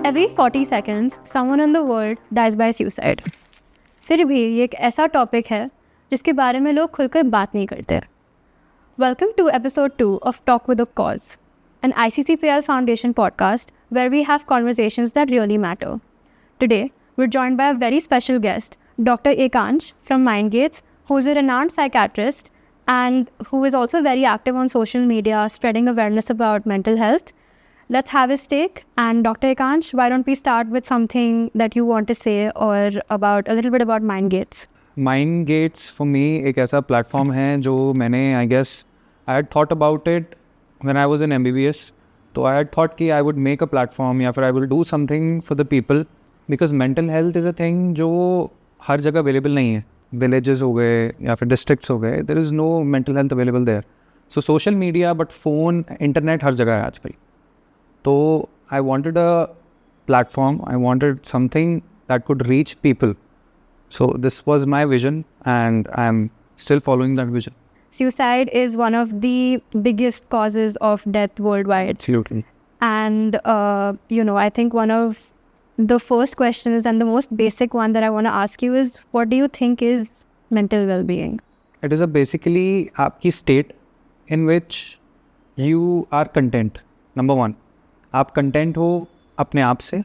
Every 40 seconds, someone in the world dies by suicide. फिर भी ये एक ऐसा टॉपिक है जिसके बारे में लोग खुलकर बात नहीं करते. Welcome to episode 2 of Talk with a Cause, an ICCPL Foundation podcast where we have conversations that really matter. Today, we're joined by a very special guest, Dr. Ekansh from MindGates, who is a renowned psychiatrist and who is also very active on social media, spreading awareness about mental health. Let's have his take. And Dr. Ekansh, why don't we start with something that you want to say or about a little bit about MindGates? MindGates for me एक ऐसा platform है जो मैंने I guess I had thought about it when I was in MBBS. तो I had thought कि I would make a platform या फिर I will do something for the people because mental health is a thing जो हर जगह available नहीं है. Villages हो गए या फिर districts हो गए, there is no mental health available there. So social media but phone, internet हर जगह है आजकल. So I wanted a platform, I wanted something that could reach people. So this was my vision and I'm still following that vision. Suicide is one of the biggest causes of death worldwide. Absolutely. And, I think one of the first questions and the most basic one that I want to ask you is, what do you think is mental well-being? It is basically आपकी state in which you are content. Number one. आप content हो अपने आप से,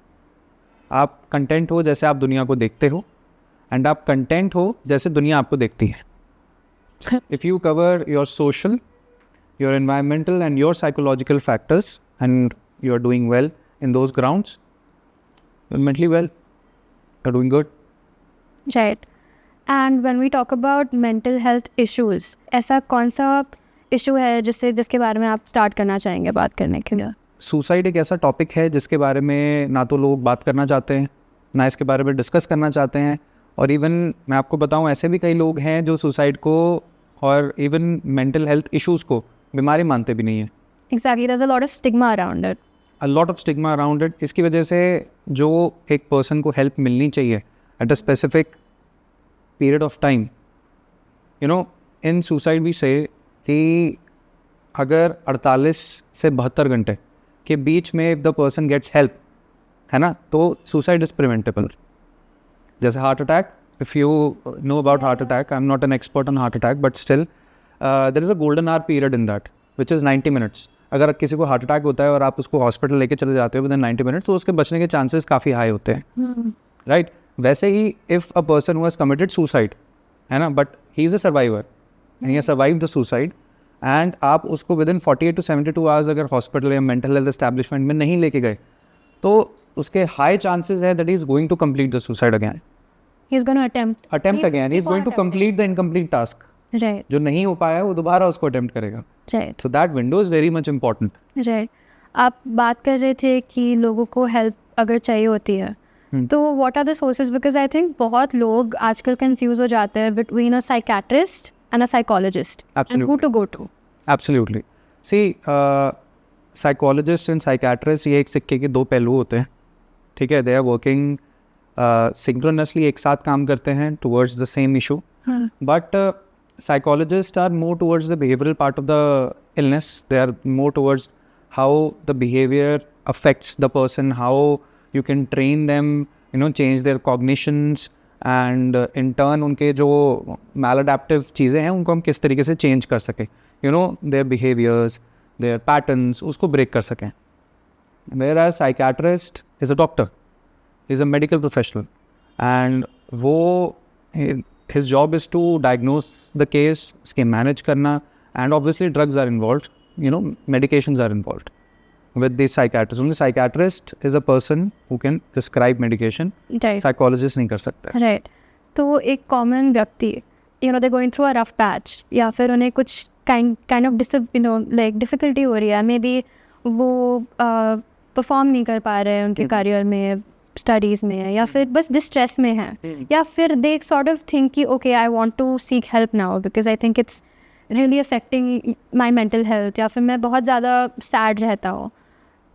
आप content हो जैसे आप दुनिया को देखते हो एंड आप कंटेंट हो जैसे दुनिया आपको देखती है. If you cover your social, your environmental and your psychological factors and you are doing well in those grounds, you are mentally well, you are doing good. Right. And when we talk about mental health issues, ऐसा कौन सा issue है जिसके बारे में आप start करना चाहेंगे बात करने के लिए? सुसाइड एक ऐसा टॉपिक है जिसके बारे में ना तो लोग बात करना चाहते हैं, ना इसके बारे में डिस्कस करना चाहते हैं. और इवन मैं आपको बताऊं, ऐसे भी कई लोग हैं जो सुसाइड को और इवन मेंटल हेल्थ इश्यूज़ को बीमारी मानते भी नहीं हैं. Exactly, there's a lot of stigma around it. A lot of stigma around it. इसकी वजह से जो एक पर्सन को हेल्प मिलनी चाहिए at a specific period of time, in suicide भी से कि अगर 48 से 72 घंटे के बीच में if the person gets help, है ना, तो सुसाइड इज़ प्रिवेंटेबल. जैसे heart attack, if you know about heart attack, I am not an expert on heart attack but still there is a golden hour period in that which is 90 minutes. अगर किसी को heart attack होता है और आप उसको hospital लेके चले जाते हो विद इन 90 मिनट्स, तो उसके बचने के चांसेस काफ़ी हाई होते हैं. राइट. वैसे ही if a person who has committed suicide, है ना, but he is a survivor and he has survived the suicide, and आप उसको विद इन 48 to 72 आवर्स अगर हॉस्पिटल या मेंटल हेल्थ एस्टैब्लिशमेंट में नहीं लेके गए, तो उसके हाई चांसेस है that he is going to complete the suicide again. He is going to attempt again. He is going to complete the incomplete task. Right. जो नहीं हो पाया वो दोबारा उसको अटेम्प्ट करेगा. Right. So that window is very much important. Right. आप बात कर रहे थे कि लोगों को हेल्प अगर चाहिए होती है, तो what are the sources? Because I think बहुत लोग आजकल कंफ्यूज हो जाते हैं between a psychiatrist and a psychologist and who to go to. Absolutely. See, psychologists and psychiatrists ये एक सिक्के के दो पहलू होते हैं. ठीक है, they are working synchronously, एक साथ काम करते हैं towards the same issue. But psychologists are more towards the behavioral part of the illness. They are more towards how the behavior affects the person, how you can train them, change their cognitions, and in turn उनके जो maladaptive चीज़ें हैं उनको हम किस तरीके से change कर सकें, their behaviors, their patterns, उसको break कर सकें. Whereas psychiatrist is a doctor, is a medical professional, and वो his job is to diagnose the case, उसके manage करना, and obviously drugs are involved, medications are involved with the psychiatrist. Only psychiatrist is a person who can prescribe medication. Right. Psychologist नहीं कर सकता. Right. तो एक common व्यक्ति, they're going through a rough patch, या फिर उन्हें कुछ kind of डिफ़िकल्टी हो रही है, मे बी वो परफॉर्म नहीं कर पा रहे हैं उनके करियर में, स्टडीज़ में, या फिर बस डिस्ट्रेस में हैं, या फिर दे सॉर्ट ऑफ थिंक कि okay I want to seek help now because I think it's really affecting my mental health, या फिर मैं बहुत ज़्यादा सैड रहता हूँ.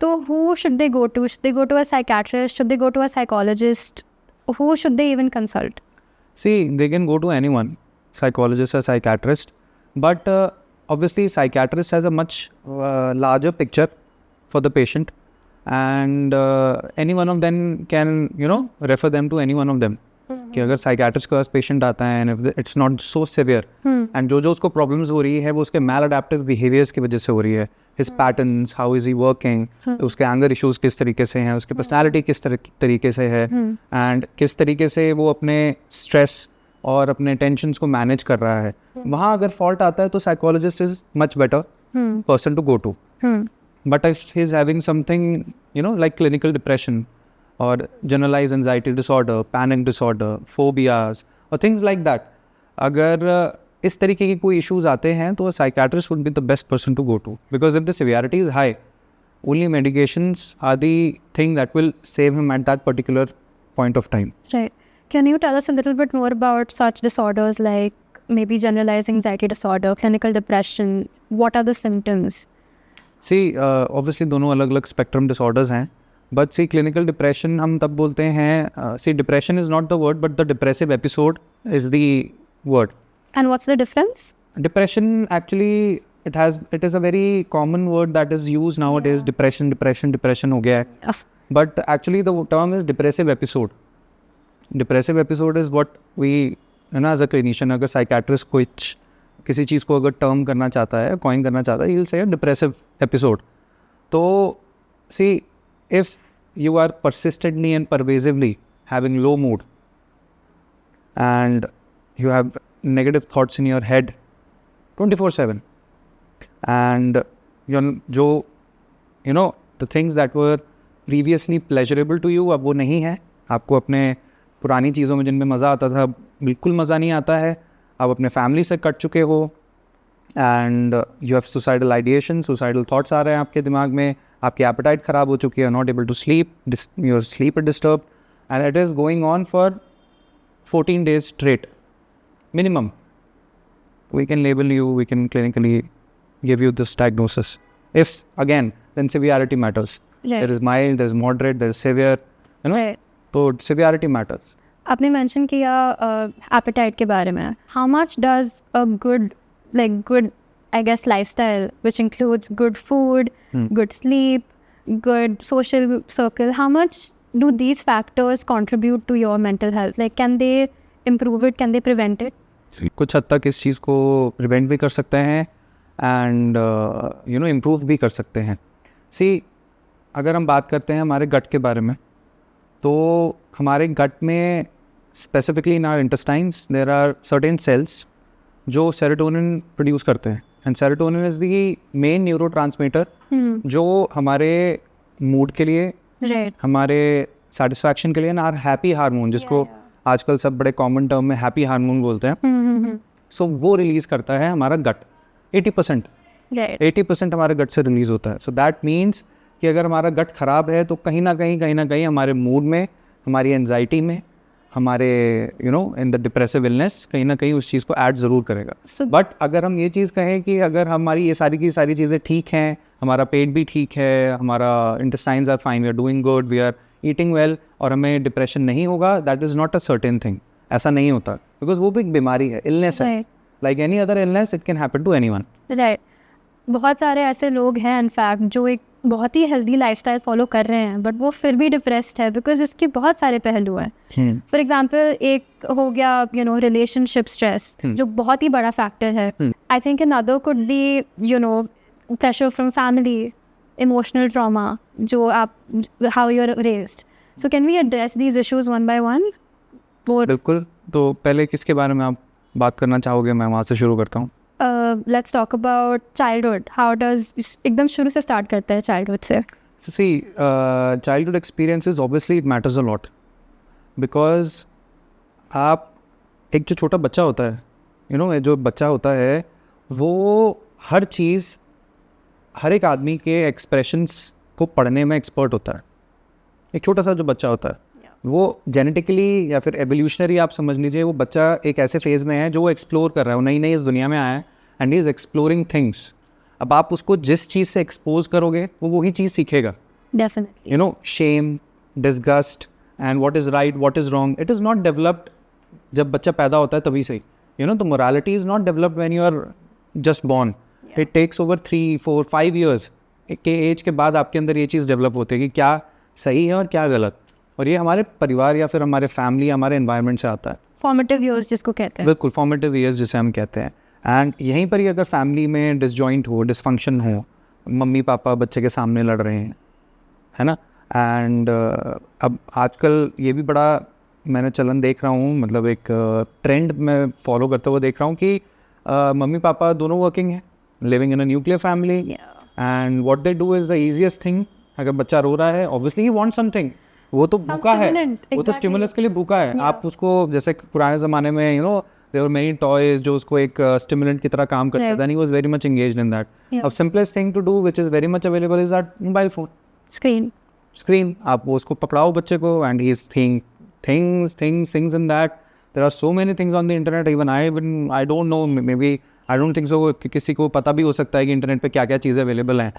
तो who should they go to? Should they go to a psychiatrist? Should they go to a psychologist? Who should they even consult? See, they can go to anyone, psychologist or psychiatrist, but obviously psychiatrist has a much larger picture for the patient. and any one of them can refer them to any one of them. कि अगर psychiatrist के पास patient आता है and it's not so severe and जो उसको problems हो रही है वो उसके मैल अडेप्टिव बिहेवियर्स की वजह से हो रही है, his patterns, how is he working, उसके एंगर इश्यूज किस तरीके से हैं, उसकी पर्सनैलिटी किस तरीके से है एंड किस तरीके से वो अपने स्ट्रेस और अपने टेंशन्स को मैनेज कर रहा है. वहाँ अगर फॉल्ट आता है तो psychologist is much better person to go to. But if he's having something, like clinical depression or generalized anxiety disorder, panic disorder, phobias or things like that, अगर इस तरीके के कोई issues आते हैं तो a psychiatrist would be the best person to go to, because if the severity is high, only medications are the thing that will save him at that particular point of time. Right. Can you tell us a little bit more about such disorders like maybe generalized anxiety disorder, clinical depression? What are the symptoms? See, obviously दोनों अलग अलग spectrum disorders हैं, but see clinical depression हम तब बोलते हैं, see depression is not the word but the depressive episode is the word. And what's the difference? Depression actually it is a very common word that is used nowadays. Depression हो गया है, but actually the term is depressive episode. Depressive episode is what we, as a clinician, अगर psychiatrist कुछ किसी चीज़ को अगर term करना चाहता है, कॉइन करना चाहता है, he will say a depressive episode. तो see, if you are persistently and pervasively having low mood and you have negative thoughts in your head 24/7 and the things that were previously pleasurable to you अब वो नहीं है, आपको अपने पुरानी चीज़ों में जिनमें मज़ा आता था बिल्कुल मज़ा नहीं आता है, आप अपने फैमिली से कट चुके हो and you have suicidal ideation, suicidal thoughts आ रहे हैं आपके दिमाग में, आपकी एपेटाइट ख़राब हो चुकी है, not able to sleep, your sleep is disturb and it is going on for 14 days straight minimum. We can label you, we can clinically give you this diagnosis. If again, then severity matters. Right. There is mild, there is moderate, there is severe, Right. तो severity matters. आपने mention किया apatite के बारे में. How much does a good I guess lifestyle which includes good food, good sleep, good social circle, how much do these factors contribute to your mental health? Like can they improve it, can they prevent it? कुछ हद तक इस चीज़ को prevent भी कर सकते हैं and improve भी कर सकते हैं. सी अगर हम बात करते हैं हमारे गट के बारे में, तो हमारे गट में specifically in our intestines there are certain cells जो सेरोटोनिन प्रोड्यूस करते हैं and serotonin is the main neurotransmitter जो हमारे मूड के लिए, Right. हमारे सेटिस्फैक्शन के लिए ना, हैप्पी हार्मोन जिसको आजकल सब बड़े कॉमन टर्म में हैप्पी हार्मोन बोलते हैं, सो वो रिलीज़ करता है हमारा गट. 80% Right. 80% हमारे गट से रिलीज़ होता है. सो दैट मीन्स कि अगर हमारा गट ख़राब है तो कहीं ना कहीं हमारे मूड में, हमारी एनजाइटी में, हमारे इन द डिप्रेसिव इलनेस कहीं ना कहीं उस चीज़ को ऐड ज़रूर करेगा. बट अगर हम ये चीज़ कहें कि अगर हमारी ये सारी की सारी चीज़ें ठीक हैं, हमारा पेट भी ठीक है, हमारा intestines are fine, we are doing good, we are eating well, और हमें डिप्रेशन नहीं होगा, that is not a certain thing. ऐसा नहीं होता, बिकॉज वो भी एक बीमारी है, इलनेस है. Like any other illness it can happen to anyone. Right. बहुत सारे ऐसे लोग हैं इनफैक्ट जो एक बहुत ही हेल्दी लाइफस्टाइल फॉलो कर रहे हैं बट वो फिर भी डिप्रेस्ड है बिकॉज इसके बहुत सारे पहलू हैं. फॉर एग्जांपल एक हो गया रिलेशनशिप स्ट्रेस जो बहुत ही बड़ा फैक्टर है. I think another could be pressure from family, emotional trauma जो आप how you are raised. So can we address these issues one by one? बिल्कुल. तो पहले किसके बारे में आप बात करना चाहोगे? मैं वहाँ से शुरू करता हूँ. Let's talk about childhood. How does एकदम शुरू से start करते हैं childhood से? So see, childhood experiences obviously it matters a lot because आप एक जो छोटा बच्चा होता है, जो बच्चा होता है वो हर चीज़, हर एक आदमी के एक्सप्रेशंस को पढ़ने में एक्सपर्ट होता है. एक छोटा सा जो बच्चा होता है वो जेनेटिकली या फिर एवोल्यूशनरी आप समझ लीजिए, वो बच्चा एक ऐसे फेज़ में है जो वो एक्सप्लोर कर रहा है, वो नई नई इस दुनिया में आया है and he is exploring things. अब आप उसको जिस चीज़ से एक्सपोज करोगे वो वही चीज़ सीखेगा. Definitely. Shame, disgust and what is right, what is wrong, it is not developed जब बच्चा पैदा होता है तभी से ही. तो morality is not developed when you are just born. It takes over 3, 4, 5 years के एज के बाद आपके अंदर ये चीज़ डेवलप होती है कि क्या सही है और क्या गलत, और ये हमारे परिवार या फिर हमारे फैमिली, हमारे एनवायरनमेंट से आता है। फॉर्मेटिव ईयर्स जिसको कहते हैं। बिल्कुल, फॉर्मेटिव ईयर्स जिसे हम कहते हैं। एंड यहीं पर ही अगर फैमिली में डिसजॉइंट हो, डिसफंक्शन हो, मम्मी पापा बच्चे के सामने लड़ रहे हैं, है ना, एंड अब आजकल ये भी बड़ा मैंने चलन देख रहा हूँ, मतलब एक ट्रेंड मैं फॉलो करते हुए देख रहा हूँ कि मम्मी पापा दोनों वर्किंग हैं, living in a nuclear family, and what they do is the easiest thing. अगर बच्चा रो रहा है, ऑब्वियसली ही वांट समथिंग, वो तो भूखा है, वो तो स्टिमुलस के लिए भूखा है। आप उसको, जैसे पुराने ज़माने में you know there were many toys जो उसको एक स्टिमुलेंट की तरह काम करता था, and he was very much engaged in that. अब simplest thing to do which is very much available is that mobile phone, screen. आप वो उसको पकड़ाओ बच्चे को, and he is things in that. There are so many things on the internet, even I don't know, maybe I don't think so कि किसी को पता भी हो सकता है कि इंटरनेट पे क्या क्या चीज़ें अवेलेबल हैं।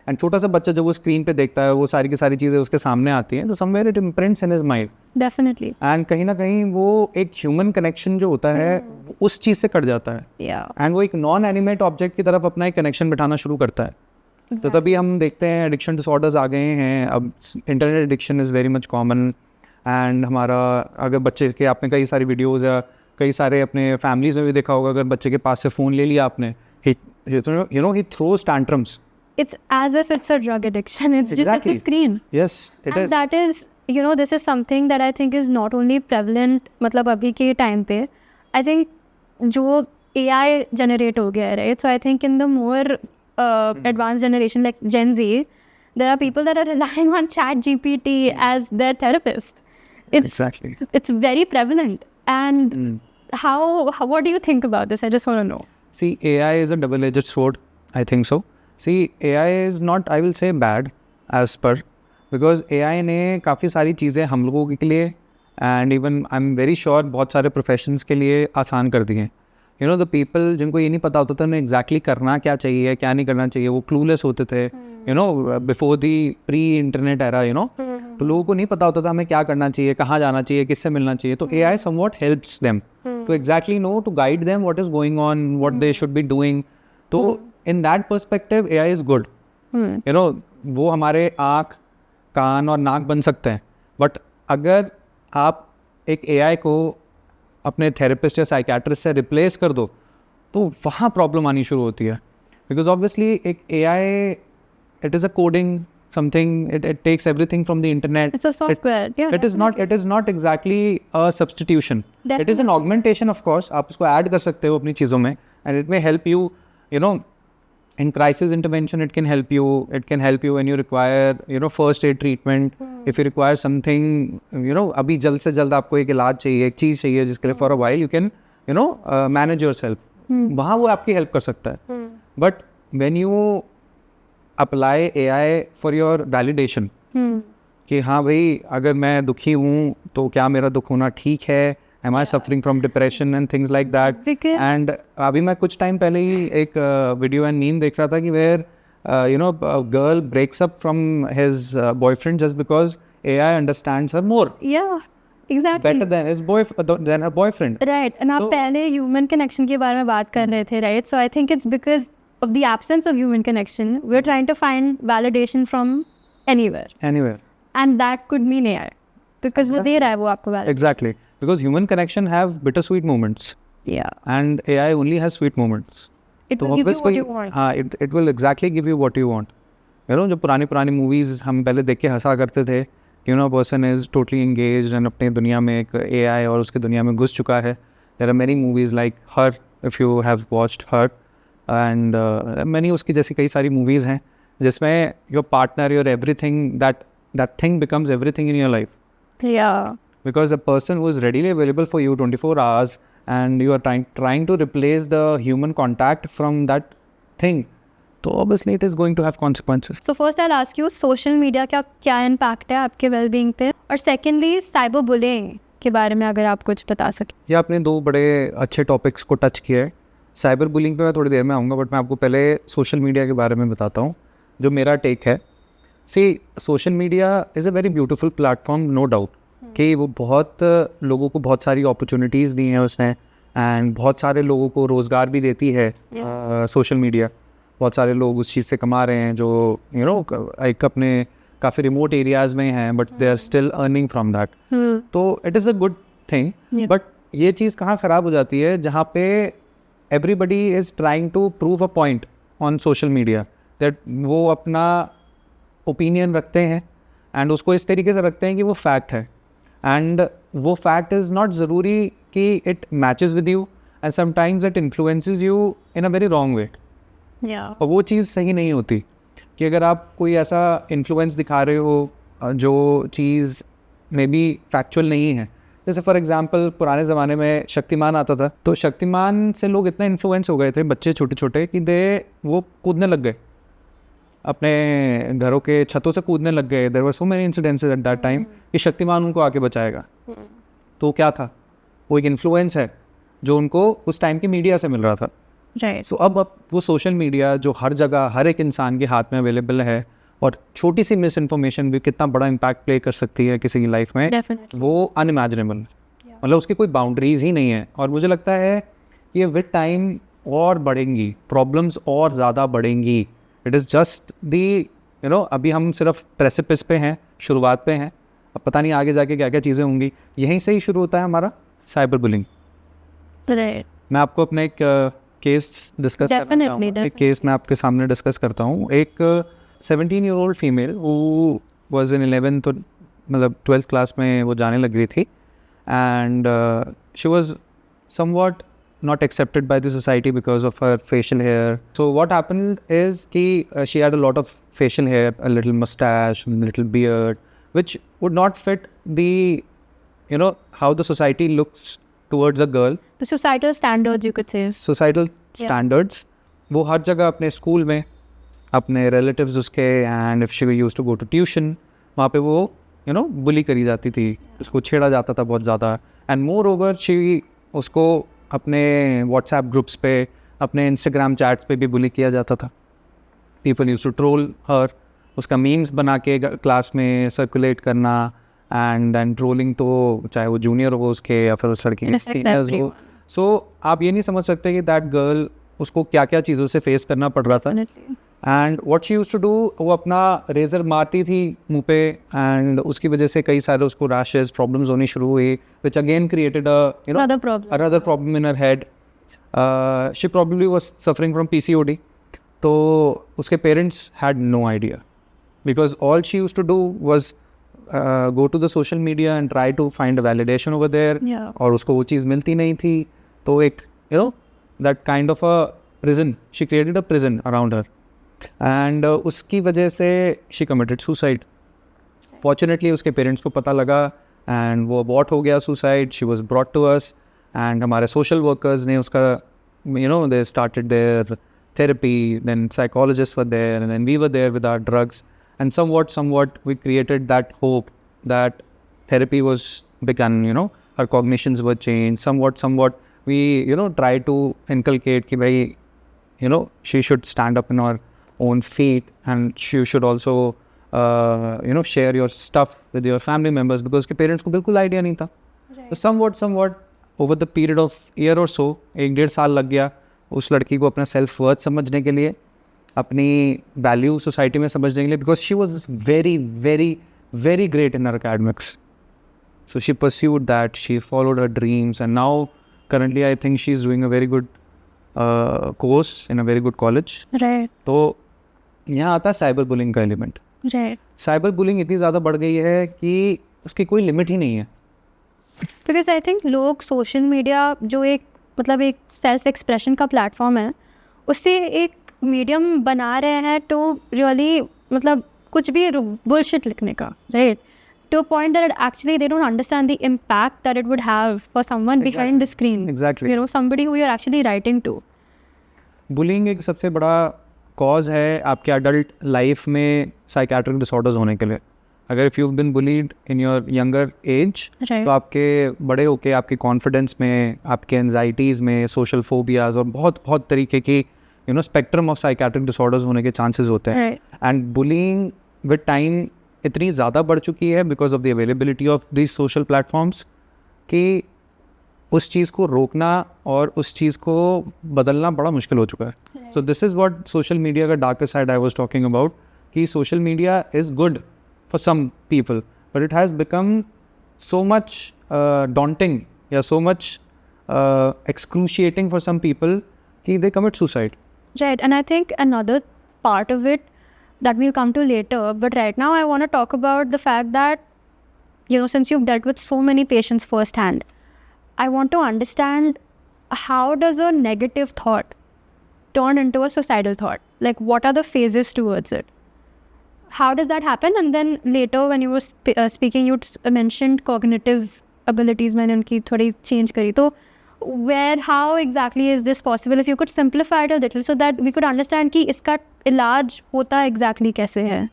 एंड छोटा सा बच्चा जब वो स्क्रीन पे देखता है, वो सारी की सारी चीज़ें उसके सामने आती हैं, तो somewhere it imprints in his mind definitely. And कहीं ना कहीं वो एक ह्यूमन कनेक्शन जो होता है वो उस चीज़ से कट जाता है, एंड वो एक नॉन एनिमेट ऑब्जेक्ट की तरफ अपना एक कनेक्शन बिठाना शुरू करता है। तो तभी हम देखते हैं एडिक्शन डिसऑर्डर्स आ गए हैं। अब internet addiction is very much common, and हमारा अगर बच्चे के, आपने कई सारी वीडियोज़ या कई सारे अपने फैमिलीज़ में भी देखा होगा, अगर बच्चे के पास से फ़ोन ले लिया आपने, he throws tantrums. It's as if it's a drug addiction. It's just it's a screen. Yes, it is. And that is, you know, this is something that I think is not only prevalent, मतलब अभी के time पे, I think जो AI generate हो गया है, right? So I think in the more advanced generation like Gen Z, there are people that are relying on ChatGPT as their therapist. Exactly. It's very prevalent. And how what do you think about this? I just want to know. See, AI is a double-edged sword. I think so. See, AI is not, I will say, bad as per, because AI ने काफ़ी सारी चीज़ें हम लोगों के लिए, and even I'm very sure बहुत सारे professions के लिए आसान कर दिए हैं। You know, the people जिनको ये नहीं पता होता था उन्हें exactly करना क्या चाहिए, क्या नहीं करना चाहिए, वो clueless होते थे, you know, before the pre-internet era, you know, तो लोगों को नहीं पता होता था हमें क्या करना चाहिए, कहाँ जाना चाहिए, किससे मिलना चाहिए। तो AI somewhat helps them to exactly know, to guide them what is going on, what they should be doing. तो in that perspective AI is good. You know, वो हमारे आँख, कान और नाक बन सकते हैं, बट अगर आप एक AI को अपने थेरेपिस्ट या साइकियाट्रिस्ट से रिप्लेस कर दो तो वहाँ प्रॉब्लम आनी शुरू होती है। बिकॉज ऑब्वियसली एक AI, it is a coding something, it takes everything from the internet. It's a software. It is not exactly a substitution. Definitely. It is an augmentation, of course. आप उसको add कर सकते हो अपनी चीज़ों में, and it may help you, you know, in crisis intervention. It can help you. It can help you when you require, you know, first aid treatment. If you require something, you know, अभी जल्द से जल्द आपको एक इलाज चाहिए, एक चीज़ चाहिए जिसके लिए for a while you can, you know, manage yourself. वहाँ वो आपकी help कर सकता है. But when you apply AI for your validation, कि हाँ भाई अगर मैं दुखी हूँ तो क्या मेरा दुख होना ठीक है, am I suffering from depression and things like that. And अभी मैं कुछ टाइम पहले ही एक वीडियो एंड मीम देख रहा था कि where you know, a girl breaks up from his boyfriend just because AI understands her more. Yeah, exactly. Better than than her boyfriend. Right. And आप पहले human connection के बारे में बात कर रहे थे, right? So I think it's because of the absence of human connection, we're trying to find validation from anywhere. And that could mean AI. Because वो दे रहा है वो आपको validation. Exactly. Because human connection have bittersweet moments. Yeah. And AI only has sweet moments. It will give you what you want. हाँ, it will exactly give you what you want. You know, जो पुरानी movies हम पहले देख के हंसा करते थे, you know, a person is totally engaged and अपने दुनिया में एक AI और उसके दुनिया में घुस चुका है. There are many movies like Her, if you have watched Her, and many उसकी जैसी कई सारी movies हैं जिसमें your partner, your everything, that thing becomes everything in your life. Yeah. Because a person who is readily available for you 24 hours and you are trying to replace the human contact from that thing, so obviously it is going to have consequences. So first I'll ask you, social media का क्या impact है आपके well-being पे, और secondly cyberbullying के बारे में अगर आप कुछ बता सकें. ये आपने दो बड़े अच्छे टॉपिक्स को टच किया है. साइबर बुलिंग पे मैं थोड़ी देर में आऊँगा, बट मैं आपको पहले सोशल मीडिया के बारे में बताता हूँ जो मेरा टेक है. See, social media is a very beautiful platform, no doubt, कि वो बहुत लोगों को बहुत सारी अपॉर्चुनिटीज़ दी हैं उसने, एंड बहुत सारे लोगों को रोज़गार भी देती है सोशल मीडिया. बहुत सारे लोग उस चीज़ से कमा रहे हैं जो एक अपने काफ़ी रिमोट एरियाज़ में हैं, but they are still earning from that. तो it is a good thing. But ये चीज़ कहाँ ख़राब हो जाती है, जहाँ पे everybody is trying to prove a point on social media that वो अपना ओपिनियन रखते हैं एंड उसको इस तरीके से रखते हैं कि वो फैक्ट है. एंड वो फैक्ट इज़ नॉट ज़रूरी कि it matches with you, and sometimes it influences you in a very wrong way. और वो चीज़ सही नहीं होती कि अगर आप कोई ऐसा इन्फ्लुएंस दिखा रहे हो जो चीज़ मे बी फैक्चुअल नहीं है. जैसे फॉर एग्जांपल पुराने ज़माने में शक्तिमान आता था, तो शक्तिमान से लोग इतना इन्फ्लुएंस हो गए थे, बच्चे छोटे छोटे, कि वो कूदने लग गए, अपने घरों के छतों से कूदने लग गए. There were so many incidences at that time कि शक्तिमान उनको आके बचाएगा. तो क्या था, वो एक इन्फ्लुएंस है जो उनको उस टाइम की मीडिया से मिल रहा था. राइट. सो अब वो सोशल मीडिया जो हर जगह हर एक इंसान के हाथ में अवेलेबल है, और छोटी सी मिस इन्फॉर्मेशन भी कितना बड़ा इम्पैक्ट प्ले कर सकती है किसी की लाइफ में, Definitely. वो अनइमेजिनेबल. मतलब उसकी कोई बाउंड्रीज ही नहीं है. और मुझे लगता है ये विद टाइम और बढ़ेंगी, प्रॉब्लम्स और ज़्यादा बढ़ेंगी. इट इज़ जस्ट दी अभी हम सिर्फ प्रेसिपिस पे हैं, शुरुआत पे हैं. अब पता नहीं आगे जाके क्या क्या चीज़ें होंगी. यहीं से ही शुरू होता है हमारा साइबर बुलिंग. राइट. मैं आपको अपना एक केस डिस्कस करना चाहूँगा. एक केस मैं आपके सामने डिस्कस करता हूँ. एक 17-year-old फीमेल वो वॉज इन 11th, तो मतलब 12th क्लास में वो जाने लग रही थी. And she was somewhat not accepted by the society because of her facial hair. So what happened is she had a lot of facial hair, a little mustache, a little beard, which would not fit the how the society looks towards a girl. The societal standards, you could say. Societal standards. वो हर जगह अपने school में, अपने relatives उसके, and if she used to go to tuition, वहाँ पे वो बुली करी जाती थी, उसको छेड़ा जाता था बहुत ज़्यादा. And moreover उसको अपने व्हाट्सएप ग्रुप्स पे, अपने इंस्टाग्राम चैट्स पे भी बुली किया जाता था. पीपल यूज्ड टू ट्रोल हर, उसका मीम्स बना के क्लास में सर्कुलेट करना. एंड देन ट्रोलिंग तो चाहे वो जूनियर हो उसके या फिर उस लड़की के सीनियर्स हो. सो आप ये नहीं समझ सकते कि दैट गर्ल, उसको क्या क्या चीज़ों से फेस करना पड़ रहा था. And what she used to do, वो अपना रेजर मारती थी मुंह पे, एंड उसकी वजह से कई सारे उसको रैशेस प्रॉब्लम्स होनी शुरू हुई, which again created another problem in her head. She probably was suffering from PCOD. तो उसके parents had no idea, because all she used to do was go to the social media and try to find a validation over there. और उसको वो चीज़ मिलती नहीं थी. तो एक that kind of a prison, she created a prison around her. And उसकी वजह से शी कमिटेड सुसाइड. फॉर्चुनेटली उसके पेरेंट्स को पता लगा एंड वो अबॉर्ट हो गया suicide. She was brought to us, and हमारे सोशल वर्कर्स ने उसका they started their therapy, then psychologist were there, and then we were there with our drugs, and somewhat we created that hope that therapy was begun. Her cognitions were change somewhat we try to inculcate कि भाई she should stand up on her own feet, and she should also share your stuff with your family members, because के parents को बिल्कुल idea नहीं था. तो somewhat over the period of year or so, 1-1.5 साल लग गया उस लड़की को अपना self worth समझने के लिए, अपनी value society में समझने के लिए, because she was very very very great in her academics. So she pursued that, she followed her dreams, and now currently I think she's doing a very good course in a very good college. Right. तो यहाँ आता है cyber bullying का element. Right. Cyber bullying इतनी ज़्यादा बढ़ गई है कि उसकी कोई लिमिट ही नहीं है. बिकॉज आई थिंक लोग सोशल मीडिया जो एक एक सेल्फ एक्सप्रेशन का प्लेटफॉर्म है, उससे एक मीडियम बना रहे हैं टू रियली कुछ भी बुलशिट लिखने का. Right. To a point that actually they don't understand the impact that it would have for someone behind the screen. Exactly. Somebody who you're actually writing to. Bullying एक सबसे बड़ा cause है आपके adult life में psychiatric disorders होने के लिए. अगर if you've been bullied in your younger age, तो आपके बड़े होके आपके confidence में, आपके anxieties में, social phobias और बहुत तरीके की spectrum of psychiatric disorders होने के chances होते हैं. And bullying with time इतनी ज़्यादा बढ़ चुकी है because of the availability of this social platforms कि उस चीज़ को रोकना और उस चीज़ को बदलना बड़ा मुश्किल हो चुका है. So this is what social media का darker side I was talking about, कि social media is good for some people but it has become so much daunting, so much excruciating for some people कि they commit suicide. Right, and I think another part of it that we'll come to later, but right now I want to talk about the fact that, since you've dealt with so many patients firsthand, I want to understand, how does a negative thought turn into a suicidal thought? Like, what are the phases towards it? How does that happen? And then later when you were speaking, you mentioned cognitive abilities. मैंने उनकी थोड़ी change करी. तो how exactly is this possible? If you could simplify it a little so that we could understand कि इसका इलाज होता exactly कैसे है.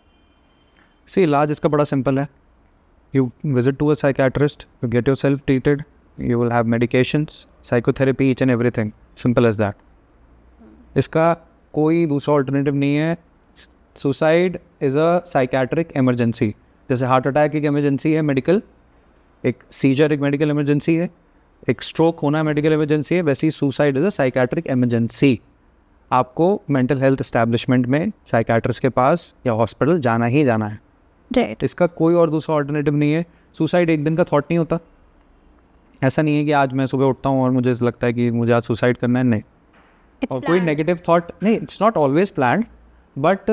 See, इलाज इसका बड़ा simple है. You visit to a psychiatrist, you get yourself treated, you will have medications, psychotherapy, each and everything. Simple as that. इसका कोई दूसरा alternative नहीं है. Suicide is a psychiatric emergency. जैसे हार्ट अटैक एक एमरजेंसी है मेडिकल, एक सीजर एक मेडिकल एमरजेंसी है, एक स्ट्रोक होना मेडिकल एमरजेंसी है, वैसे ही suicide is a psychiatric emergency. आपको मेंटल हेल्थ एस्टैब्लिशमेंट में साइकेट्रिस्ट के पास या हॉस्पिटल जाना ही जाना है. Right. इसका कोई और दूसरा ऑल्टरनेटिव नहीं है. सुसाइड एक दिन का थॉट नहीं होता. ऐसा नहीं है कि आज मैं सुबह उठता हूँ और मुझे लगता है कि मुझे आज सुसाइड करना है. नहीं. और कोई नेगेटिव थॉट नहीं, it's not always planned, but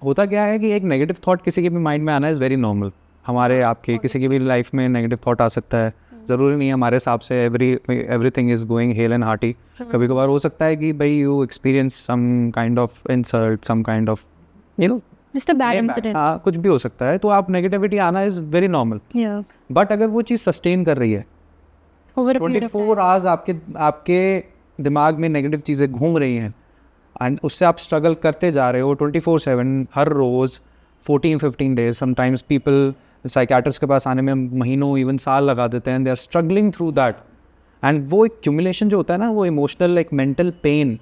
होता क्या है कि एक नेगेटिव थॉट किसी के भी माइंड में आना इज़ वेरी नॉर्मल. हमारे आपके किसी की भी लाइफ में नेगेटिव थॉट आ सकता है. ज़रूरी नहीं है हमारे हिसाब से everything is going hale and hearty. कभी कभार हो सकता है कि भाई you experience some kind of insult, some kind of just a bad incident. हाँ, कुछ भी हो सकता है. तो आप नेगेटिविटी आना is very normal. Yeah. But अगर वो चीज़ सस्टेन कर रही है, Over a period of 24 hours आपके दिमाग में नेगेटिव चीज़ें घूम रही हैं एंड उससे आप स्ट्रगल करते जा रहे हो 24/7 हर रोज़ 14-15 डेज. समटाइम्स पीपल साइकियाट्रिस्ट के पास आने में महीनों इवन साल लगा देते हैं. They are struggling through that. And वो एक क्यूमुलेशन जो होता है ना, वो इमोशनल एक मेंटल पेन